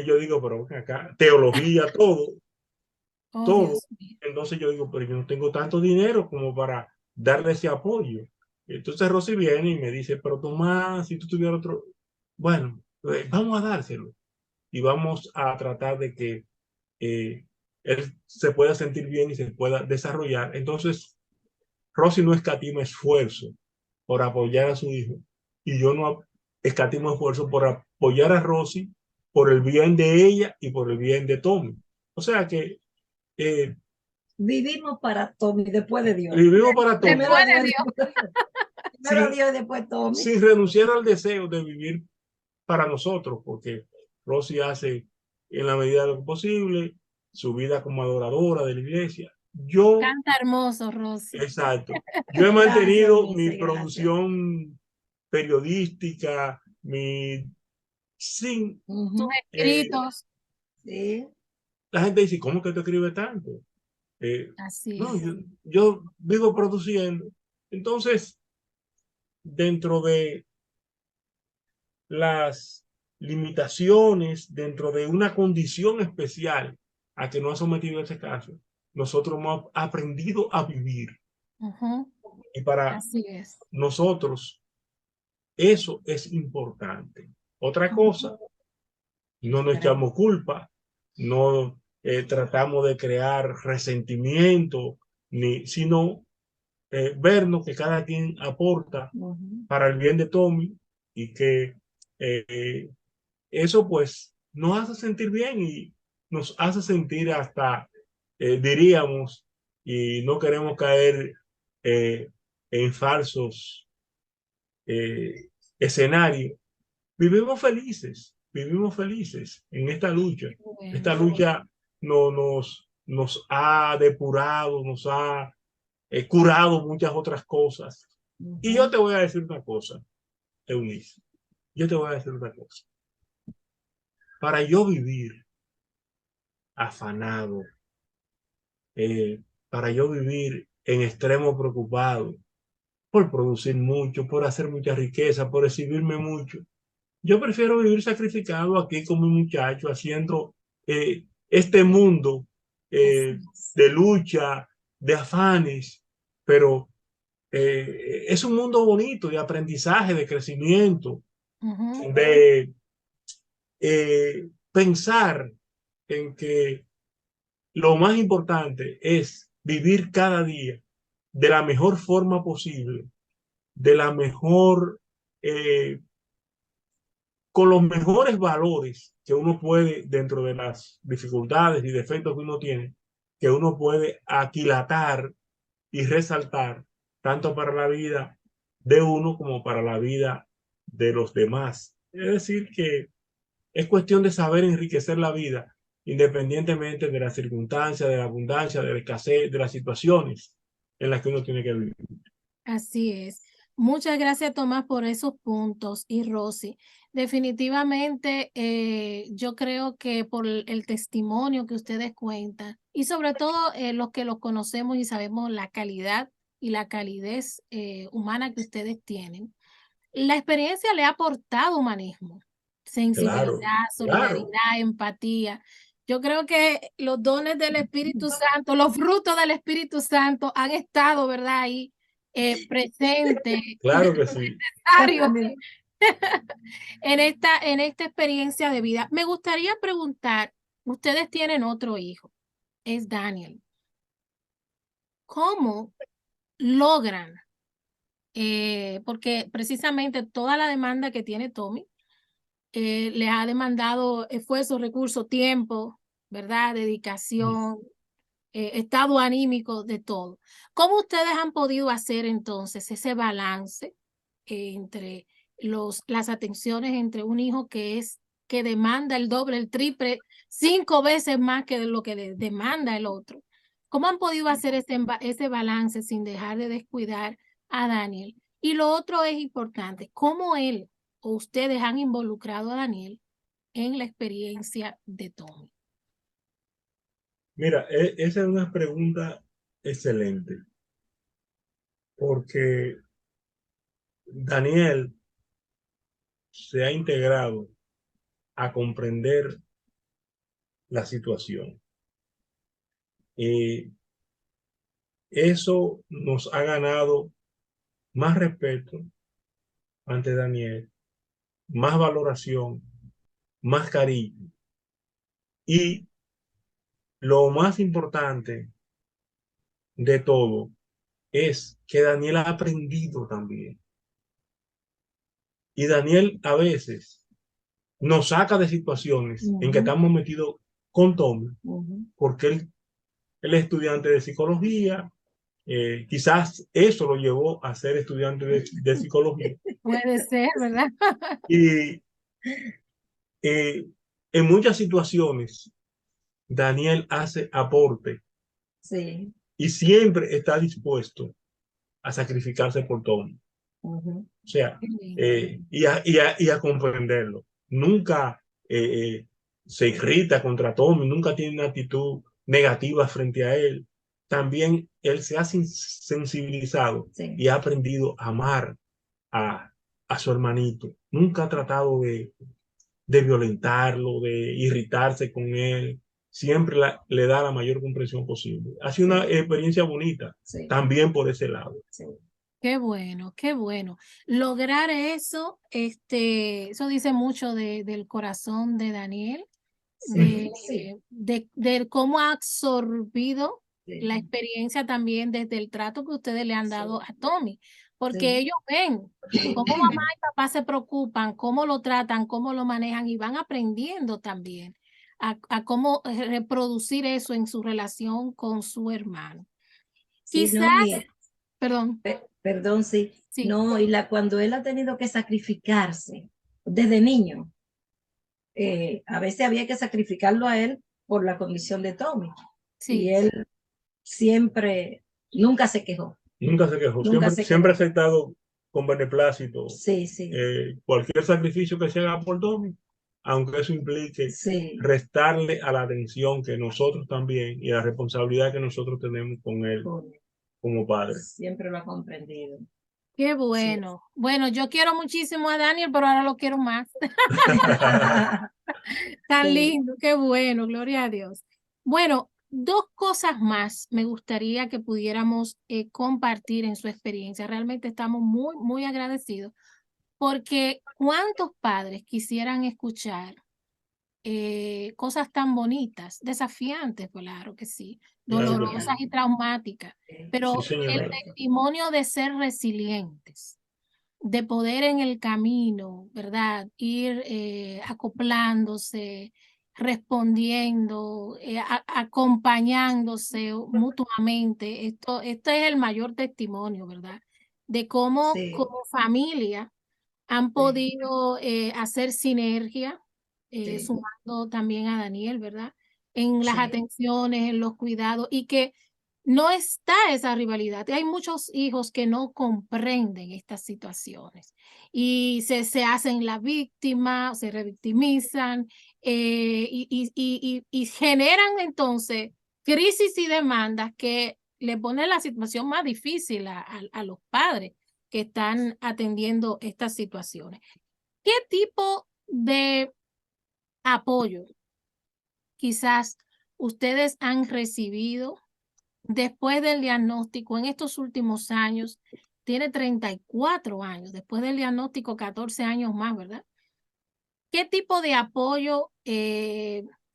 yo digo, pero ven acá, teología, todo, Oh, todo. Dios mío. Entonces yo digo, pero yo no tengo tanto dinero como para darle ese apoyo. Entonces Rosy viene y me dice, pero Tomás, si tú tuvieras otro, bueno, vamos a dárselo y vamos a tratar de que eh, él se pueda sentir bien y se pueda desarrollar. Entonces, Rosy no escatima esfuerzo por apoyar a su hijo y yo no escatimo esfuerzo por apoyar a Rosy por el bien de ella y por el bien de Tommy. O sea que eh, Vivimos para Tommy, después de Dios. vivimos para Tommy Primero Después de Dios, Dios. primero sin, Dios y después Tommy. sin renunciar al deseo de vivir para nosotros, porque Rosy hace en la medida de lo posible su vida como adoradora de la iglesia. Yo, Canta hermoso, Rosy. exacto, yo he Gracias, mantenido mi José, gracias. producción periodística, mi sin Tus escritos. Sí. la gente dice, ¿cómo que tú escribes tanto? Así No, es. yo vivo produciendo. Entonces, dentro de las limitaciones, dentro de una condición especial a que nos ha sometido ese caso, nosotros hemos aprendido a vivir. Ujú. Y para Así es. nosotros eso es importante. Otra cosa, no nos echamos culpa, no tratamos de crear resentimiento, ni, sino vernos que cada quien aporta para el bien de Tommy y que eh, eso pues nos hace sentir bien y nos hace sentir hasta, diríamos, y no queremos caer eh, en falsos escenarios, vivimos felices en esta lucha. Esta Bueno, lucha no, nos ha depurado, nos ha curado muchas otras cosas. Y yo te voy a decir una cosa, Eunice, yo te voy a decir una cosa. Para yo vivir afanado, para yo vivir en extremo preocupado por producir mucho, por hacer mucha riqueza, por exhibirme mucho, yo prefiero vivir sacrificado aquí con mi muchacho, haciendo este mundo así es. de lucha, de afanes, pero es un mundo bonito de aprendizaje, de crecimiento, Ujú. de pensar en que lo más importante es vivir cada día de la mejor forma posible, de la mejor eh, con los mejores valores que uno puede, dentro de las dificultades y defectos que uno tiene, que uno puede aquilatar y resaltar, tanto para la vida de uno como para la vida de los demás. Es decir, que es cuestión de saber enriquecer la vida, independientemente de las circunstancias, de la abundancia, de la escasez, de las situaciones en las que uno tiene que vivir. Así es. Muchas gracias, Tomás, por esos puntos. Y Rosy, definitivamente yo creo que por el testimonio que ustedes cuentan y sobre todo los que los conocemos y sabemos la calidad y la calidez humana que ustedes tienen, la experiencia le ha aportado humanismo, sensibilidad, Claro, solidaridad, claro. empatía. Yo creo que los dones del Espíritu Santo, los frutos del Espíritu Santo han estado, ¿verdad? Ahí presentes y Claro que sí. necesarios en esta experiencia de vida. Me gustaría preguntar, ustedes tienen otro hijo, es Daniel. ¿Cómo logran? Porque precisamente toda la demanda que tiene Tommy les ha demandado esfuerzo, recursos, tiempo, ¿verdad? Dedicación, estado anímico, de todo. ¿Cómo ustedes han podido hacer entonces ese balance entre las atenciones entre un hijo que demanda el doble, el triple, 5 veces más que lo que demanda el otro? ¿Cómo han podido hacer ese balance sin dejar de descuidar a Daniel? Y lo otro es importante, ¿cómo él o ustedes han involucrado a Daniel en la experiencia de Tommy? Mira, esa es una pregunta excelente, porque Daniel se ha integrado a comprender la situación. Eso nos ha ganado más respeto ante Daniel, más valoración, más cariño. Y lo más importante de todo es que Daniel ha aprendido también. Y Daniel a veces nos saca de situaciones en que estamos metidos con Tommy, porque él es estudiante de psicología. Quizás eso lo llevó a ser estudiante de psicología. Puede ser, ¿verdad? Y en muchas situaciones, Daniel hace aporte Sí. y siempre está dispuesto a sacrificarse por Tommy. O sea, y a comprenderlo. Nunca se irrita contra Tommy, nunca tiene una actitud negativa frente a él. También él se ha sensibilizado y ha aprendido a amar a su hermanito. Nunca ha tratado de violentarlo, de irritarse con él. Siempre le da la mayor comprensión posible. Ha sido una experiencia bonita, también por ese lado. Qué bueno, qué bueno. Lograr eso, eso dice mucho del corazón de Daniel, de cómo ha absorbido la experiencia también desde el trato que ustedes le han dado a Tommy, porque ellos ven cómo mamá y papá se preocupan, cómo lo tratan, cómo lo manejan y van aprendiendo también a cómo reproducir eso en su relación con su hermano. Sí, Quizás, no, perdón, perdón, sí. sí. No, cuando él ha tenido que sacrificarse desde niño, a veces había que sacrificarlo a él por la condición de Tommy. Sí. Y él siempre, nunca se quejó. Nunca se quejó. Siempre ha aceptado con beneplácito cualquier sacrificio que se haga por Tommy, aunque eso implique restarle a la atención que nosotros también y a la responsabilidad que nosotros tenemos con él como padre. Siempre lo ha comprendido. Qué bueno. Sí. Bueno, yo quiero muchísimo a Daniel, pero ahora lo quiero más. Tan lindo, qué bueno, gloria a Dios. Bueno, 2 cosas más me gustaría que pudiéramos compartir en su experiencia. Realmente estamos muy, muy agradecidos porque ¿cuántos padres quisieran escuchar cosas tan bonitas, desafiantes, claro que sí, dolorosas y traumáticas, pero Sí, el testimonio de ser resilientes, de poder en el camino, ¿verdad? Ir acoplándose, respondiendo, acompañándose mutuamente. Esto es el mayor testimonio, ¿verdad? De cómo Sí, como familia han sí, podido hacer sinergia, sí, sumando también a Daniel, ¿verdad? En las sí, atenciones, en los cuidados, y que no está esa rivalidad. Hay muchos hijos que no comprenden estas situaciones y se hacen la víctima, se revictimizan y generan entonces crisis y demandas que le ponen la situación más difícil a los padres que están atendiendo estas situaciones. ¿Qué tipo de apoyo quizás ustedes han recibido después del diagnóstico en estos últimos años? Tiene 34 años, después del diagnóstico 14 años más, ¿verdad? ¿Qué tipo de apoyo,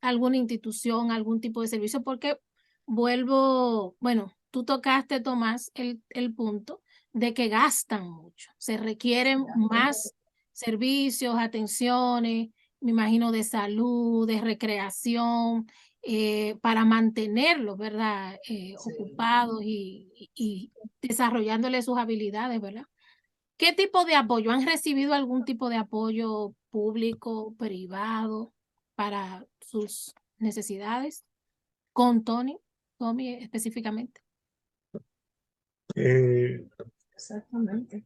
alguna institución, algún tipo de servicio? Porque vuelvo, bueno, tú tocaste, Tomás, el punto de que gastan mucho, se requieren más servicios, atenciones, me imagino de salud, de recreación, para mantenerlos, ¿verdad? sí. Ocupados y desarrollándole sus habilidades, ¿verdad? ¿Qué tipo de apoyo? ¿Han recibido algún tipo de apoyo público, privado para sus necesidades? Con Tommy específicamente. Eh, Exactamente.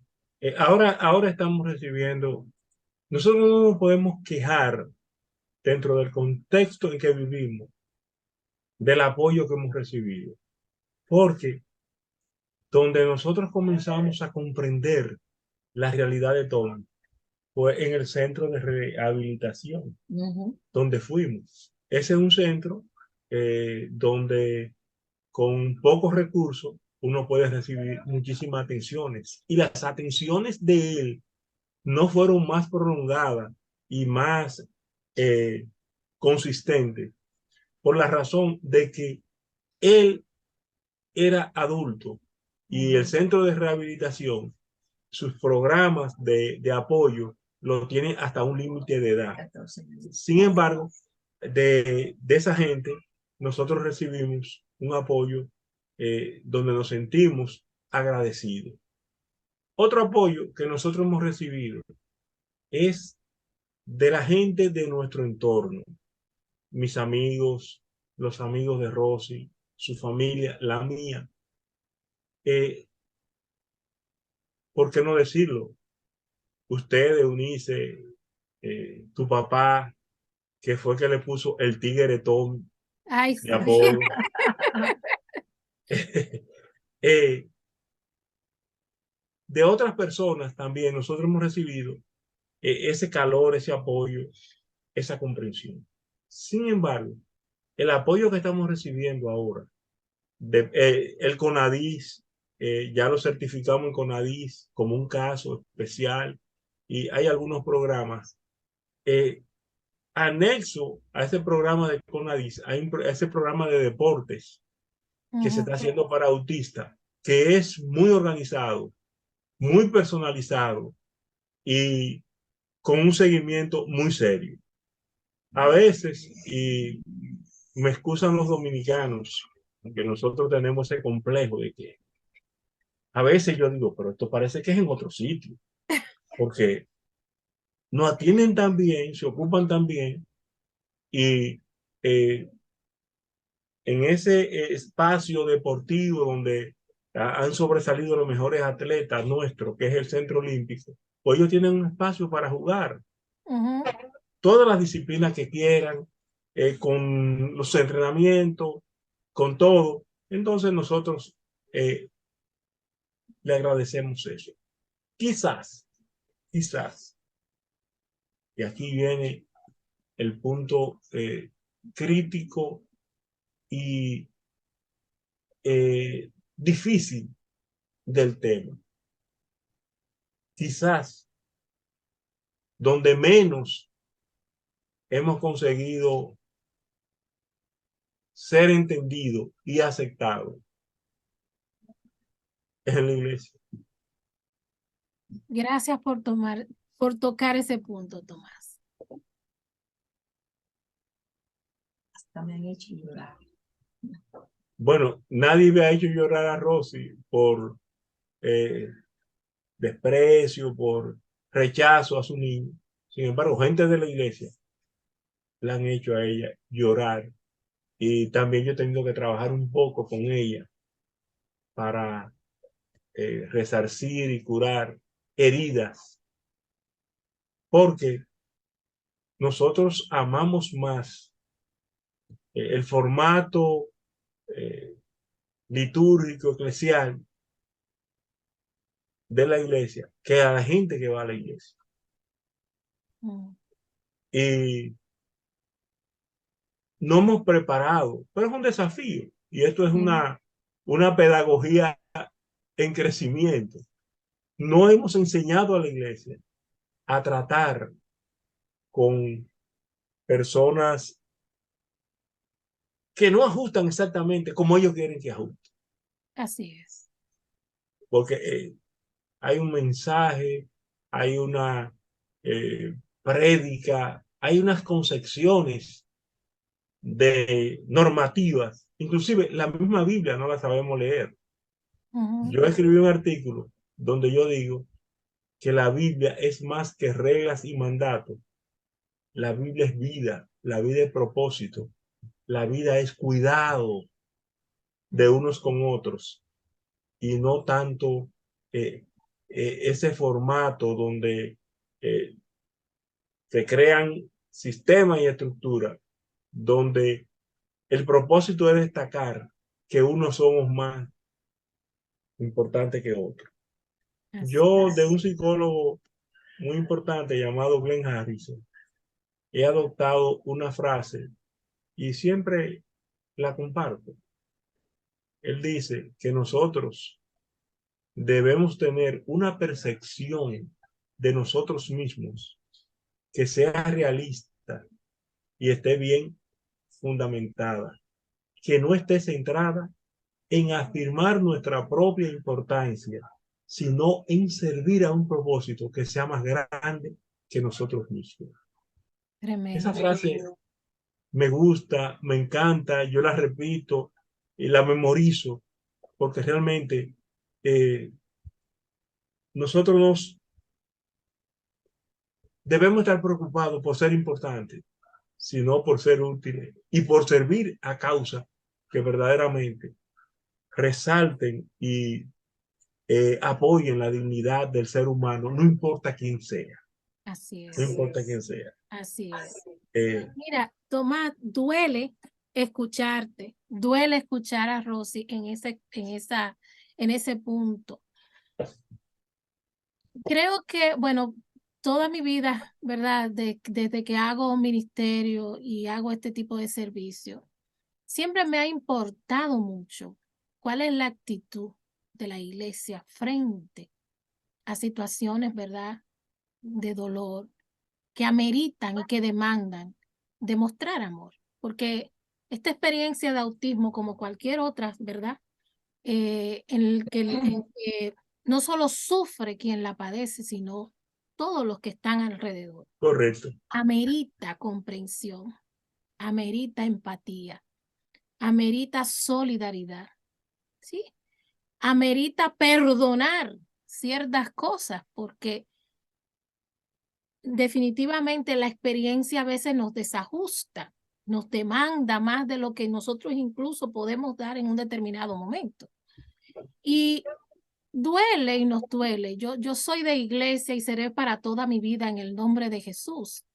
ahora estamos recibiendo, nosotros no nos podemos quejar dentro del contexto en que vivimos del apoyo que hemos recibido, porque donde nosotros comenzamos a comprender la realidad de todo fue en el centro de rehabilitación Ujú. donde fuimos. Ese es un centro donde con pocos recursos uno puede recibir muchísimas atenciones y las atenciones de él no fueron más prolongadas y más eh, consistentes por la razón de que él era adulto y el centro de rehabilitación, sus programas de apoyo lo tienen hasta un límite de edad. 14 años. Sin embargo, de esa gente, nosotros recibimos un apoyo donde nos sentimos agradecidos. Otro apoyo que nosotros hemos recibido es de la gente de nuestro entorno, mis amigos, los amigos de Rosy, su familia, la mía. Eh, ¿Por qué no decirlo? Ustedes, Eunice, tu papá, que fue que le puso el tigre Tom Ay, de sí. apodo. eh, de otras personas también nosotros hemos recibido ese calor, ese apoyo, esa comprensión. Sin embargo, el apoyo que estamos recibiendo ahora, el CONADIS, ya lo certificamos en CONADIS como un caso especial y hay algunos programas. Anexo a ese programa de CONADIS, hay ese programa de deportes que se Ujú, está haciendo para autistas, que es muy organizado, muy personalizado y con un seguimiento muy serio. A veces, y me excusan los dominicanos, que nosotros tenemos ese complejo de que a veces yo digo, pero esto parece que es en otro sitio, porque no atienden tan bien, se ocupan tan bien y eh, en ese espacio deportivo donde han sobresalido los mejores atletas nuestros, que es el Centro Olímpico, pues ellos tienen un espacio para jugar ujú. todas las disciplinas que quieran, con los entrenamientos, con todo. Entonces nosotros eh, le agradecemos eso. Quizás, quizás, y aquí viene el punto crítico y difícil del tema. Quizás donde menos hemos conseguido ser entendido y aceptado es en la iglesia. Gracias por tocar ese punto, Tomás. Hasta me han hecho llorar. Bueno, nadie me ha hecho llorar a Rosy por desprecio, por rechazo a su niño. Sin embargo, gente de la iglesia la han hecho a ella llorar. Y también yo he tenido que trabajar un poco con ella para resarcir y curar heridas. Porque nosotros amamos más el formato eh, litúrgico, eclesial de la iglesia que a la gente que va a la iglesia. Mm. Y no hemos preparado, pero es un desafío. Y esto es una pedagogía en crecimiento. No hemos enseñado a la iglesia a tratar con personas que no ajustan exactamente como ellos quieren que ajusten. Así es. Porque hay un mensaje, hay una prédica, hay unas concepciones de normativas. Inclusive la misma Biblia no la sabemos leer. Yo escribí un artículo donde yo digo que la Biblia es más que reglas y mandatos. La Biblia es vida, la vida es propósito, la vida es cuidado de unos con otros y no tanto ese formato donde se crean sistemas y estructuras donde el propósito es destacar que unos somos más importantes que otros. Yo de un psicólogo muy importante llamado Glenn Harrison he adoptado una frase y siempre la comparto. Él dice que nosotros debemos tener una percepción de nosotros mismos que sea realista y esté bien fundamentada, que no esté centrada en afirmar nuestra propia importancia, sino en servir a un propósito que sea más grande que nosotros mismos. Tremendo. Esa frase me gusta, me encanta, yo la repito y la memorizo, porque realmente nosotros debemos estar preocupados por ser importantes, sino por ser útiles y por servir a causa que verdaderamente resalten y apoyen la dignidad del ser humano, no importa quién sea. Así es. No importa quién sea. Así es. Eh, Mira, Tomás, duele escucharte, duele escuchar a Rosy en ese punto. Creo que, bueno, toda mi vida, ¿verdad? Desde que hago ministerio y hago este tipo de servicio, siempre me ha importado mucho cuál es la actitud de la iglesia frente a situaciones, ¿verdad? De dolor que ameritan y que demandan demostrar amor, porque esta experiencia de autismo, como cualquier otra, ¿verdad? En que no solo sufre quien la padece, sino todos los que están alrededor. correcto. Amerita comprensión, amerita empatía, amerita solidaridad, ¿sí? Amerita perdonar ciertas cosas, porque definitivamente la experiencia a veces nos desajusta, nos demanda más de lo que nosotros incluso podemos dar en un determinado momento. Y duele y nos duele. Yo soy de iglesia y seré para toda mi vida en el nombre de Jesús.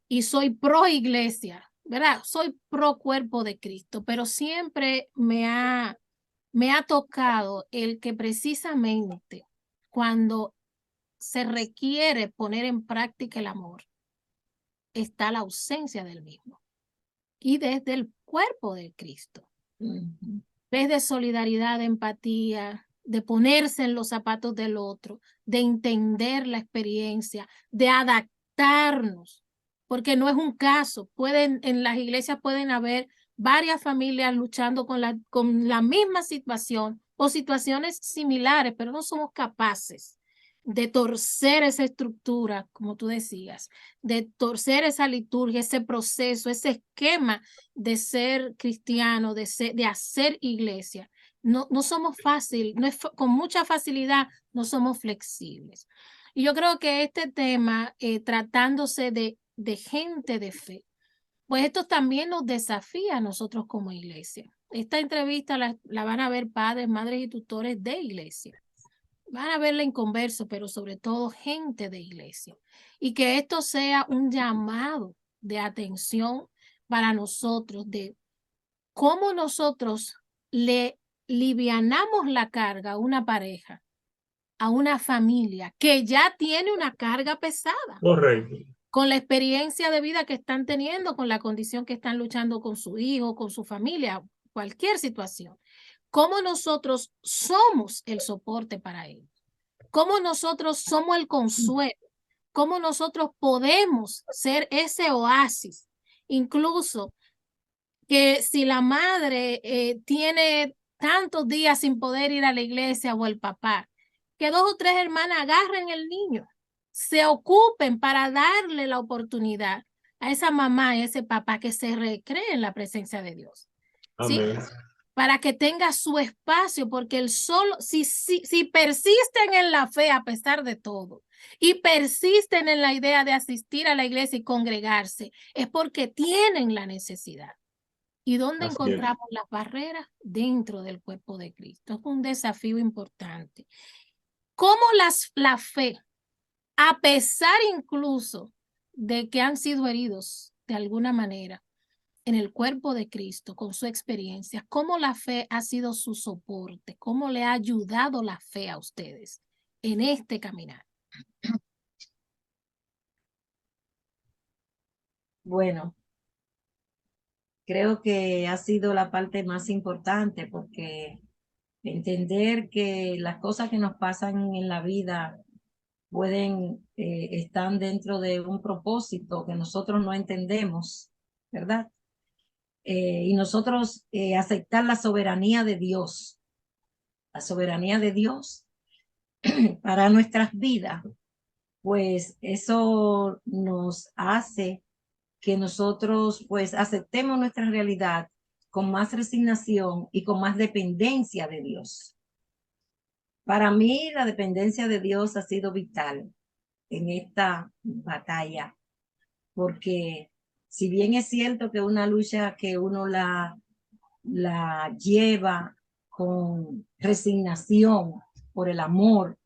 Y soy pro iglesia, ¿verdad? Soy pro cuerpo de Cristo, pero siempre me ha tocado el que precisamente cuando se requiere poner en práctica el amor, está la ausencia del mismo. Y desde el cuerpo de Cristo, desde solidaridad, de empatía, de ponerse en los zapatos del otro, de entender la experiencia, de adaptarnos, porque no es un caso. En las iglesias pueden haber varias familias luchando con la misma situación o situaciones similares, pero no somos capaces de torcer esa estructura, como tú decías, de torcer esa liturgia, ese proceso, ese esquema de ser cristiano, de hacer iglesia. No somos fácil, no es con mucha facilidad, no somos flexibles. Y yo creo que este tema, tratándose de gente de fe, pues esto también nos desafía a nosotros como iglesia. Esta entrevista la van a ver padres, madres y tutores de iglesia. Van a verla en converso, pero sobre todo gente de iglesia. Y que esto sea un llamado de atención para nosotros, de cómo nosotros le livianamos la carga a una pareja, a una familia que ya tiene una carga pesada. Correcto. Con la experiencia de vida que están teniendo, con la condición que están luchando con su hijo, con su familia, cualquier situación. Cómo nosotros somos el soporte para ellos. Cómo nosotros somos el consuelo. Cómo nosotros podemos ser ese oasis. Incluso que si la madre tiene tantos días sin poder ir a la iglesia o el papá, que 2 o 3 hermanas agarren el niño, se ocupen para darle la oportunidad a esa mamá y a ese papá que se recree en la presencia de Dios. ¿Sí? Amén. Para que tenga su espacio, porque el solo, si persisten en la fe a pesar de todo y persisten en la idea de asistir a la iglesia y congregarse, es porque tienen la necesidad. ¿Y dónde Así es. encontramos las barreras? Dentro del cuerpo de Cristo. Es un desafío importante. ¿Cómo la fe, a pesar incluso de que han sido heridos de alguna manera en el cuerpo de Cristo con su experiencia, cómo la fe ha sido su soporte? ¿Cómo le ha ayudado la fe a ustedes en este caminar? Bueno, creo que ha sido la parte más importante porque entender que las cosas que nos pasan en la vida pueden estar dentro de un propósito que nosotros no entendemos, ¿verdad? Y nosotros aceptar la soberanía de Dios para nuestras vidas, pues eso nos hace que nosotros pues aceptemos nuestra realidad con más resignación y con más dependencia de Dios. Para mí la dependencia de Dios ha sido vital en esta batalla, porque si bien es cierto que una lucha que uno la lleva con resignación por el amor,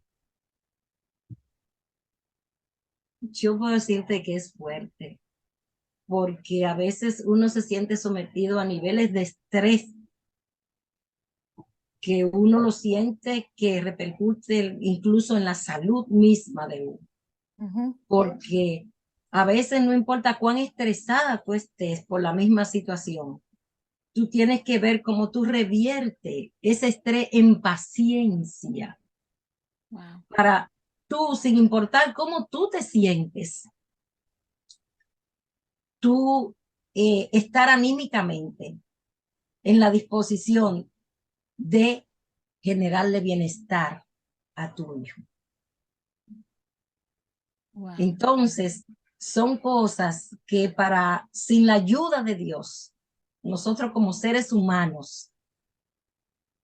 yo puedo decirte que es fuerte, porque a veces uno se siente sometido a niveles de estrés que uno lo siente que repercute incluso en la salud misma de uno. Porque a veces no importa cuán estresada tú estés por la misma situación, tú tienes que ver cómo tú reviertes ese estrés en paciencia. Wow. Para tú, sin importar cómo tú te sientes, tú estar anímicamente en la disposición de generarle bienestar a tu hijo. Wow. Entonces, son cosas que sin la ayuda de Dios, nosotros como seres humanos,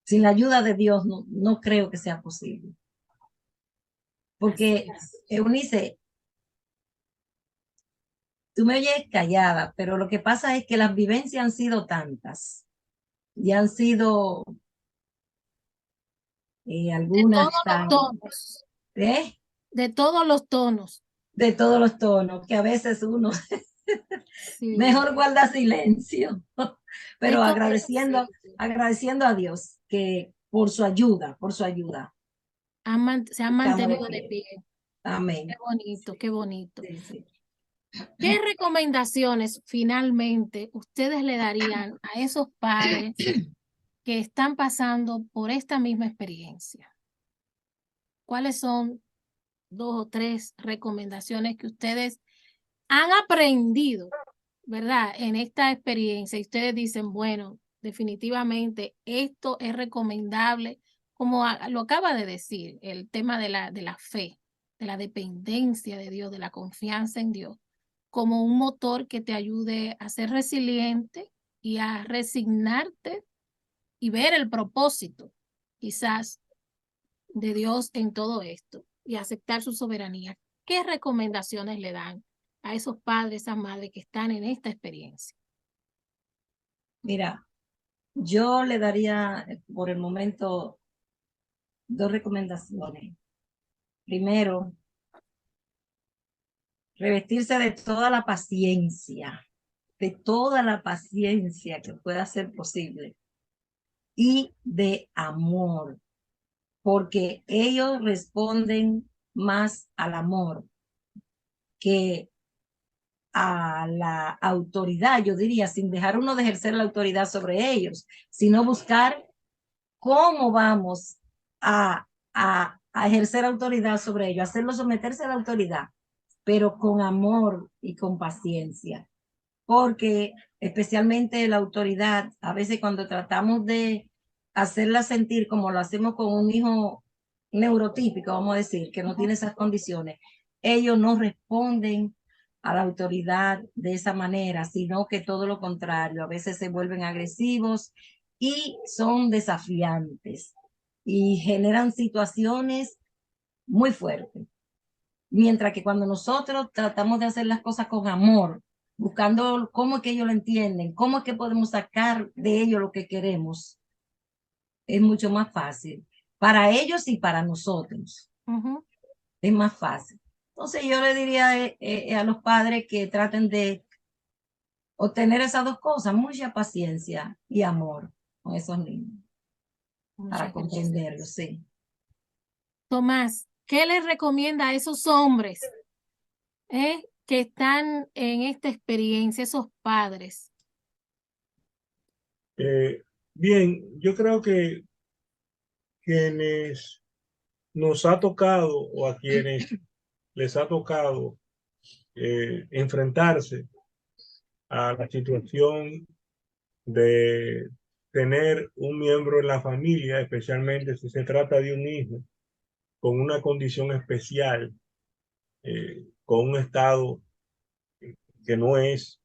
sin la ayuda de Dios, no creo que sea posible. Porque, Eunice, tú me oyes callada, pero lo que pasa es que las vivencias han sido tantas y han sido algunas tan, Tonos. De todos los tonos. de todos los tonos, que a veces uno Sí. mejor guarda silencio, pero agradeciendo a Dios que por su ayuda, Se han mantenido de pie. Amén. Qué bonito, qué bonito. Sí, sí. ¿Qué recomendaciones finalmente ustedes le darían a esos padres que están pasando por esta misma experiencia? ¿Cuáles son 2 o 3 recomendaciones que ustedes han aprendido, verdad, en esta experiencia? Y ustedes dicen, bueno, definitivamente esto es recomendable, como lo acaba de decir, el tema de la fe, de la dependencia de Dios, de la confianza en Dios, como un motor que te ayude a ser resiliente y a resignarte y ver el propósito, quizás, de Dios en todo esto y aceptar su soberanía. ¿Qué recomendaciones le dan a esos padres, esas madres que están en esta experiencia? Mira, yo le daría por el momento dos recomendaciones. Primero, revestirse de toda la paciencia que pueda ser posible y de amor, porque ellos responden más al amor que a la autoridad, yo diría, sin dejar uno de ejercer la autoridad sobre ellos, sino buscar cómo vamos a ejercer autoridad sobre ellos, hacerlo someterse a la autoridad, pero con amor y con paciencia. Porque especialmente la autoridad, a veces cuando tratamos de hacerla sentir como lo hacemos con un hijo neurotípico, vamos a decir, que no tiene esas condiciones, ellos no responden a la autoridad de esa manera, sino que todo lo contrario, a veces se vuelven agresivos y son desafiantes y generan situaciones muy fuertes. Mientras que cuando nosotros tratamos de hacer las cosas con amor, buscando cómo es que ellos lo entienden, cómo es que podemos sacar de ellos lo que queremos, es mucho más fácil para ellos y para nosotros. Es más fácil. Entonces yo le diría a los padres que traten de obtener esas dos cosas, mucha paciencia y amor con esos niños, para comprenderlos, sí. Tomás, ¿qué les recomienda a esos hombres que están en esta experiencia, esos padres? Bien, yo creo que quienes nos ha tocado o a quienes les ha tocado enfrentarse a la situación de tener un miembro en la familia, especialmente si se trata de un hijo con una condición especial, con un estado que no es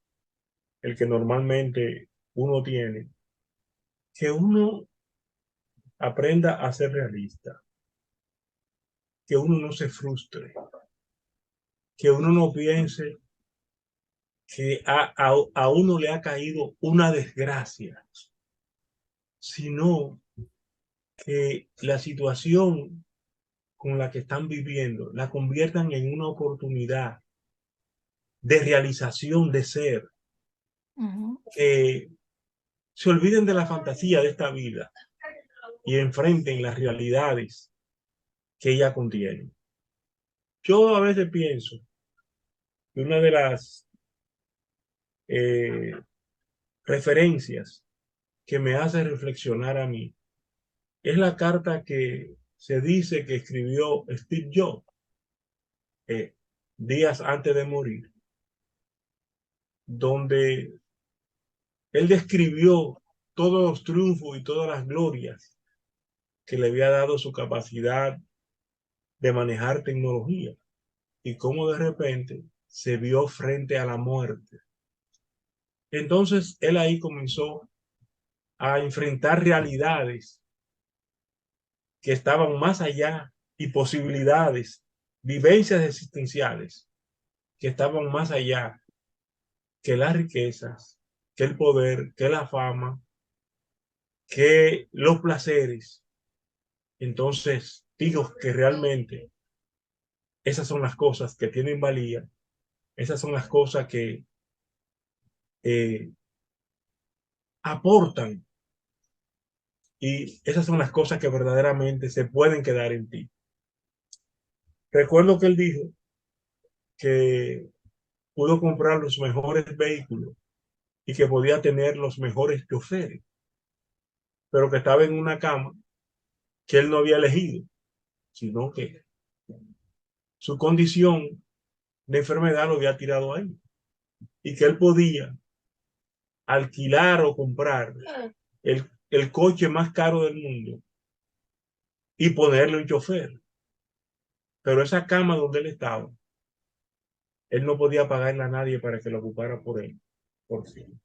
el que normalmente uno tiene, que uno aprenda a ser realista, que uno no se frustre, que uno no piense que a uno le ha caído una desgracia, sino que la situación con la que están viviendo la conviertan en una oportunidad de realización de ser, que se olviden de la fantasía de esta vida y enfrenten las realidades que ella contiene. Yo a veces pienso que una de las eh, referencias que me hace reflexionar a mí es la carta que se dice que escribió Steve Jobs días antes de morir, donde él describió todos los triunfos y todas las glorias que le había dado su capacidad de manejar tecnología y cómo de repente se vio frente a la muerte. Entonces él ahí comenzó a enfrentar realidades que estaban más allá y posibilidades, vivencias existenciales que estaban más allá que las riquezas, que el poder, que la fama, que los placeres. Entonces digo que realmente esas son las cosas que tienen valía, esas son las cosas que eh, aportan y esas son las cosas que verdaderamente se pueden quedar en ti. Recuerdo que él dijo que pudo comprar los mejores vehículos y que podía tener los mejores choferes, pero que estaba en una cama que él no había elegido, sino que su condición de enfermedad lo había tirado ahí y que él podía alquilar o comprar el coche más caro del mundo y ponerle un chofer. pero esa cama donde él estaba, él no podía pagarle a nadie para que lo ocupara por él, por fin.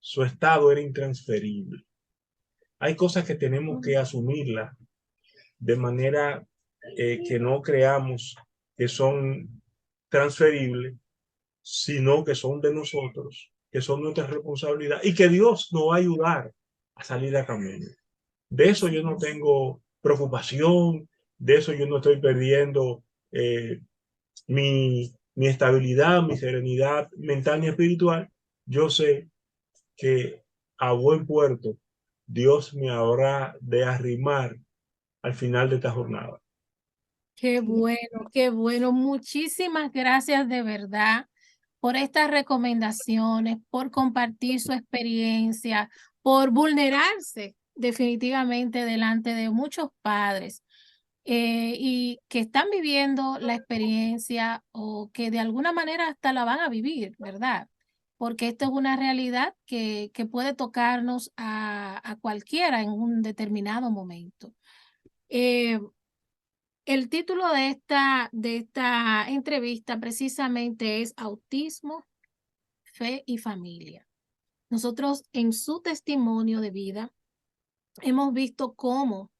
Su estado era intransferible. Hay cosas que tenemos que asumirlas de manera que no creamos que son transferibles, sino que son de nosotros, que son nuestra responsabilidad y que Dios nos va a ayudar a salir a camino. De eso yo no tengo preocupación, de eso yo no estoy perdiendo mi estabilidad, mi serenidad mental y espiritual. Yo sé que a buen puerto Dios me habrá de arrimar al final de esta jornada. Qué bueno, qué bueno. Muchísimas gracias de verdad por estas recomendaciones, por compartir su experiencia, por vulnerarse definitivamente delante de muchos padres y que están viviendo la experiencia o que de alguna manera hasta la van a vivir, ¿verdad? Porque esto es una realidad que puede tocarnos a cualquiera en un determinado momento. El título de esta entrevista precisamente es Autismo, Fe y Familia. Nosotros en su testimonio de vida hemos visto cómo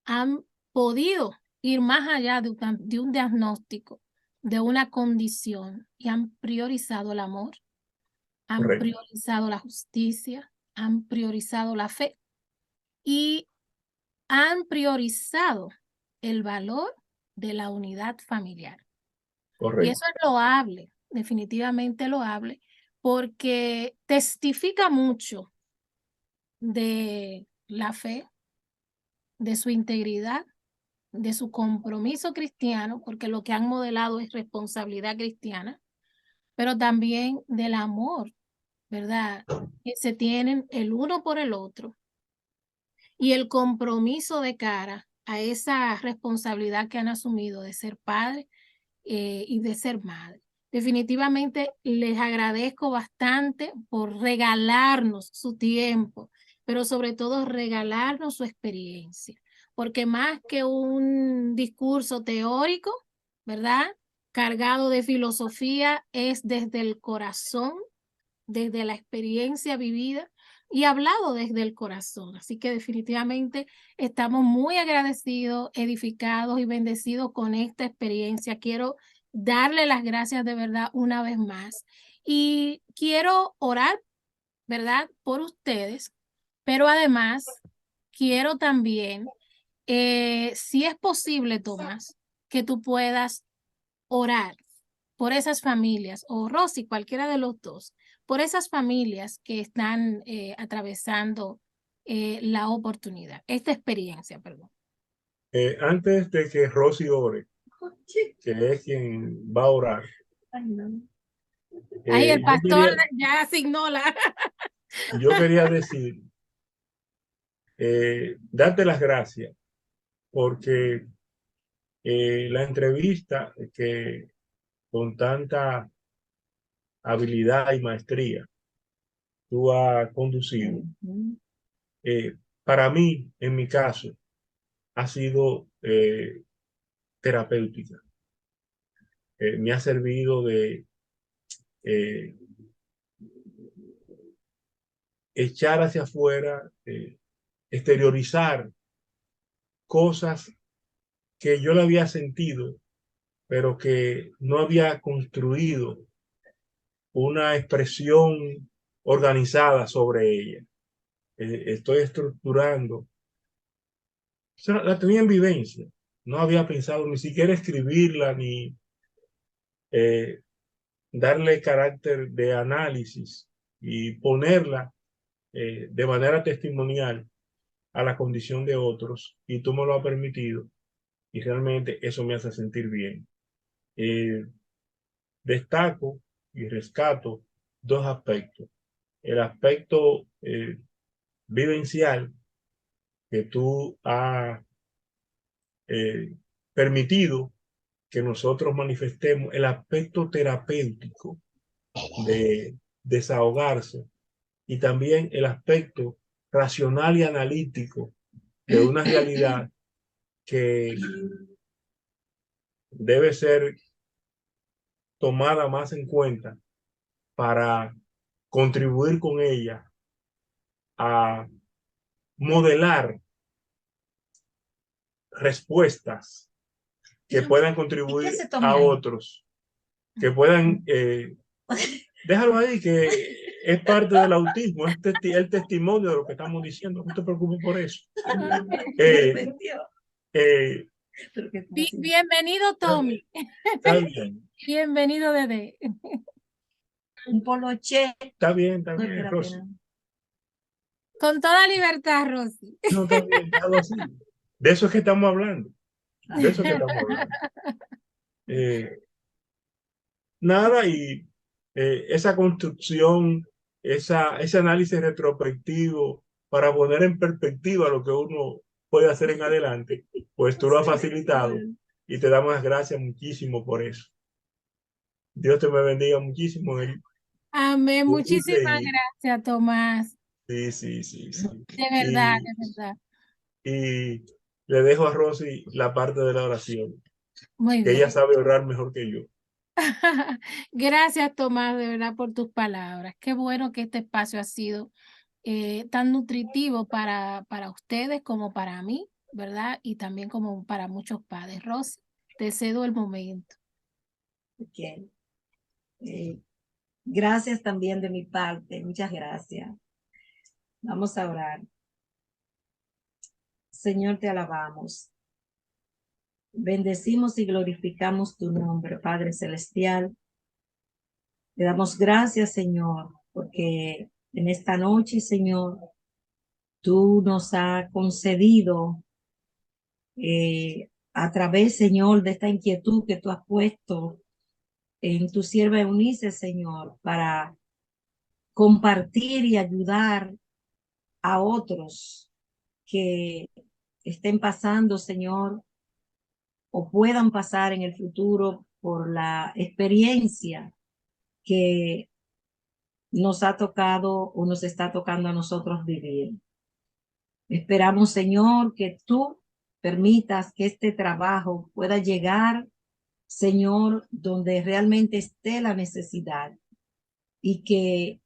han podido ir más allá de un diagnóstico, de una condición, y han priorizado el amor, han Correcto. priorizado la justicia, han priorizado la fe y han priorizado el valor de la unidad familiar. Y Correcto. eso es loable, definitivamente loable, porque testifica mucho de la fe, de su integridad, de su compromiso cristiano, porque lo que han modelado es responsabilidad cristiana, pero también del amor, ¿verdad? Que se tienen el uno por el otro y el compromiso de cara a esa responsabilidad que han asumido de ser padre y de ser madre. Definitivamente les agradezco bastante por regalarnos su tiempo, pero sobre todo regalarnos su experiencia, porque más que un discurso teórico, ¿verdad? Cargado de filosofía, es desde el corazón, desde la experiencia vivida y hablado desde el corazón. Así que definitivamente estamos muy agradecidos, edificados y bendecidos con esta experiencia. Quiero darle las gracias de verdad una vez más y quiero orar, ¿verdad? Por ustedes, pero además quiero también, si es posible, Tomás, que tú puedas orar por esas familias, o Rosy, cualquiera de los dos, por esas familias que están atravesando la oportunidad, esta experiencia, perdón. Antes de que Rosy ore, que es quien va a orar, Ahí el yo pastor quería, ya asignó la... yo quería decir, darte las gracias, porque la entrevista que con tanta habilidad y maestría tú has conducido, para mí, en mi caso, ha sido terapéutica. Me ha servido de eh, echar hacia afuera, exteriorizar cosas que yo le había sentido, pero que no había construido una expresión organizada sobre ella. Estoy estructurando. O sea, la tenía en vivencia. No había pensado ni siquiera escribirla ni eh, darle carácter de análisis y ponerla de manera testimonial a la condición de otros. Y tú me lo has permitido. Y realmente eso me hace sentir bien. Eh, Destaco y rescato dos aspectos. El aspecto vivencial que tú has eh, permitido que nosotros manifestemos, el aspecto terapéutico de desahogarse y también el aspecto racional y analítico de una realidad que debe ser tomada más en cuenta para contribuir con ella a modelar respuestas que puedan ¿Y contribuir qué se tome a ahí? otros, que puedan, déjalo ahí, que es parte del autismo, es el testimonio de lo que estamos diciendo, no te preocupes por eso. Eh, eh, Bienvenido, Tommy. Está bien, Bienvenido, Dede. Un poloche. está bien, No, espérate, Rosy. no. Con toda libertad, Rosy. No, está bien, algo así. De eso es que estamos hablando. De eso es que estamos hablando. Nada, y esa construcción, ese análisis retrospectivo para poner en perspectiva lo que uno puede hacer en adelante, pues tú lo has facilitado y te damos las gracias muchísimo por eso. Dios te me bendiga muchísimo. Amén. Muchísimas Y, gracias, Tomás. sí, sí, sí, sí. De verdad, de verdad. Y le dejo a Rosy la parte de la oración, Muy que ella bien. sabe orar mejor que yo. Gracias, Tomás, de verdad, por tus palabras. Qué bueno que este espacio ha sido tan nutritivo para ustedes como para mí, ¿verdad? Y también como para muchos padres. Rosy, te cedo el momento. Okay. Gracias también de mi parte. Muchas gracias. Vamos a orar. Señor, te alabamos. Bendecimos y glorificamos tu nombre, Padre Celestial. Te damos gracias, Señor, porque en esta noche, Señor, tú nos has concedido a través, Señor, de esta inquietud que tú has puesto en tu sierva Eunice, Señor, para compartir y ayudar a otros que estén pasando, Señor, o puedan pasar en el futuro por la experiencia que nos ha tocado o nos está tocando a nosotros vivir. Esperamos, Señor, que tú permitas que este trabajo pueda llegar, Señor, donde realmente esté la necesidad y que,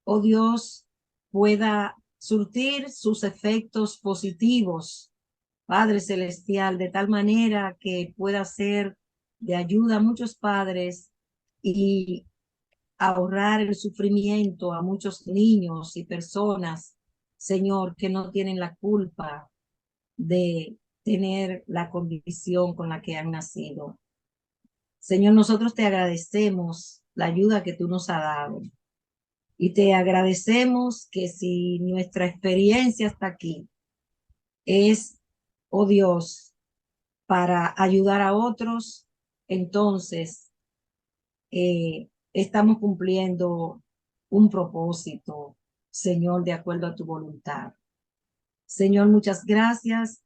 oh Dios, pueda surtir sus efectos positivos, Padre Celestial, de tal manera que pueda ser de ayuda a muchos padres y ahorrar el sufrimiento a muchos niños y personas, Señor, que no tienen la culpa de tener la condición con la que han nacido. Señor, nosotros te agradecemos la ayuda que tú nos has dado y te agradecemos que si nuestra experiencia hasta aquí es, oh Dios, para ayudar a otros, entonces estamos cumpliendo un propósito, Señor, de acuerdo a tu voluntad. Señor, muchas gracias.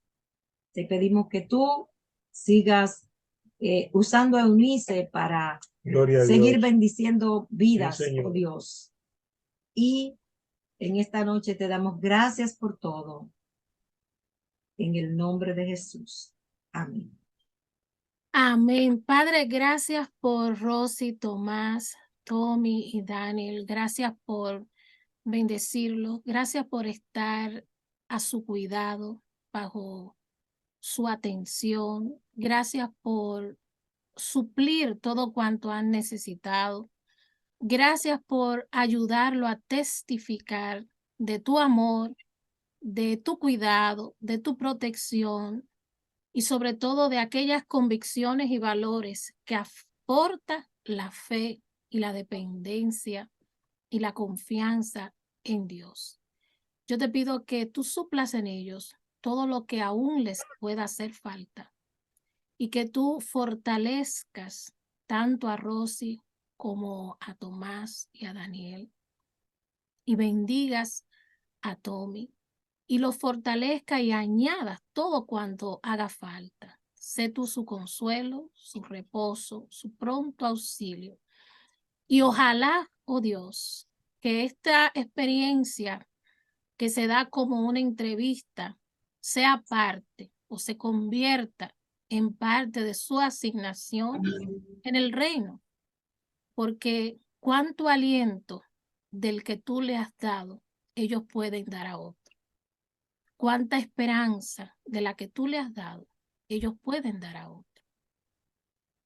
Te pedimos que tú sigas usando a Eunice para Gloria a seguir Dios. bendiciendo Sí, vidas, oh Señor. Dios. Y en esta noche te damos gracias por todo. En el nombre de Jesús. Amén. Amén. Padre, gracias por Rosy, Tomás, Tommy y Daniel. Gracias por bendecirlo. Gracias por estar a su cuidado, bajo su atención. Gracias por suplir todo cuanto han necesitado. Gracias por ayudarlo a testificar de tu amor, de tu cuidado, de tu protección y sobre todo de aquellas convicciones y valores que aporta la fe y la dependencia y la confianza en Dios. Yo te pido que tú suplas en ellos todo lo que aún les pueda hacer falta y que tú fortalezcas tanto a Rosy como a Tomás y a Daniel y bendigas a Tommy y lo fortalezca y añadas todo cuanto haga falta. Sé tú su consuelo, su reposo, su pronto auxilio. Y ojalá, oh Dios, que esta experiencia que se da como una entrevista sea parte o se convierta en parte de su asignación en el reino, porque cuánto aliento del que tú le has dado, ellos pueden dar a otro. Cuánta esperanza de la que tú le has dado, ellos pueden dar a otro.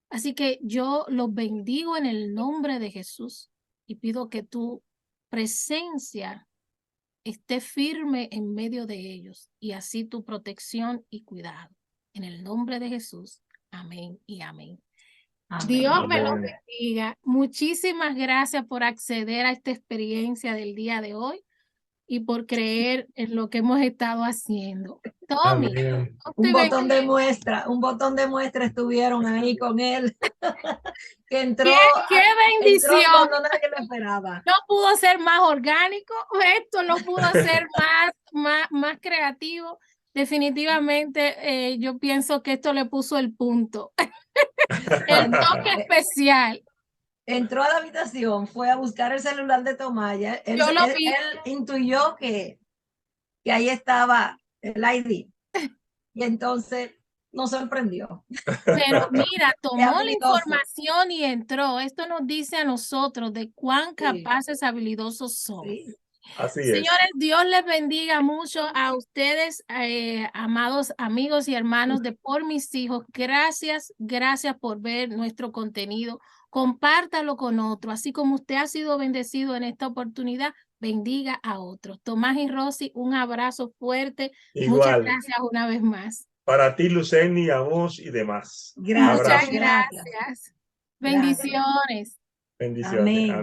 Así que yo los bendigo en el nombre de Jesús y pido que tu presencia esté firme en medio de ellos y así tu protección y cuidado. En el nombre de Jesús. Amén y amén. Amén. Dios me los Amén. bendiga. Muchísimas gracias por acceder a esta experiencia del día de hoy y por creer en lo que hemos estado haciendo. Tommy, Amén. Un botón de muestra estuvieron ahí con él, que entró, ¡Qué entró bendición! cuando nadie lo esperaba. No pudo ser más orgánico, esto no pudo ser más creativo. Definitivamente yo pienso que esto le puso el punto, el toque especial. Entró a la habitación, fue a buscar el celular de Tomaya. Él intuyó que ahí estaba el ID. Y entonces nos sorprendió. Pero mira, tomó la habilidoso. información y entró. Esto nos dice a nosotros de cuán capaces, habilidosos son. Sí. Así es. Señores, Dios les bendiga mucho a ustedes, amados amigos y hermanos de Por Mis Hijos. Gracias por ver nuestro contenido. Compártalo con otros. Así como usted ha sido bendecido en esta oportunidad, bendiga a otros. Tomás y Rosy, un abrazo fuerte. Igual. Muchas gracias una vez más. Para ti, Luceni, a vos y demás. Gracias. Muchas Abrazo. gracias. Bendiciones. Bendiciones. Amén.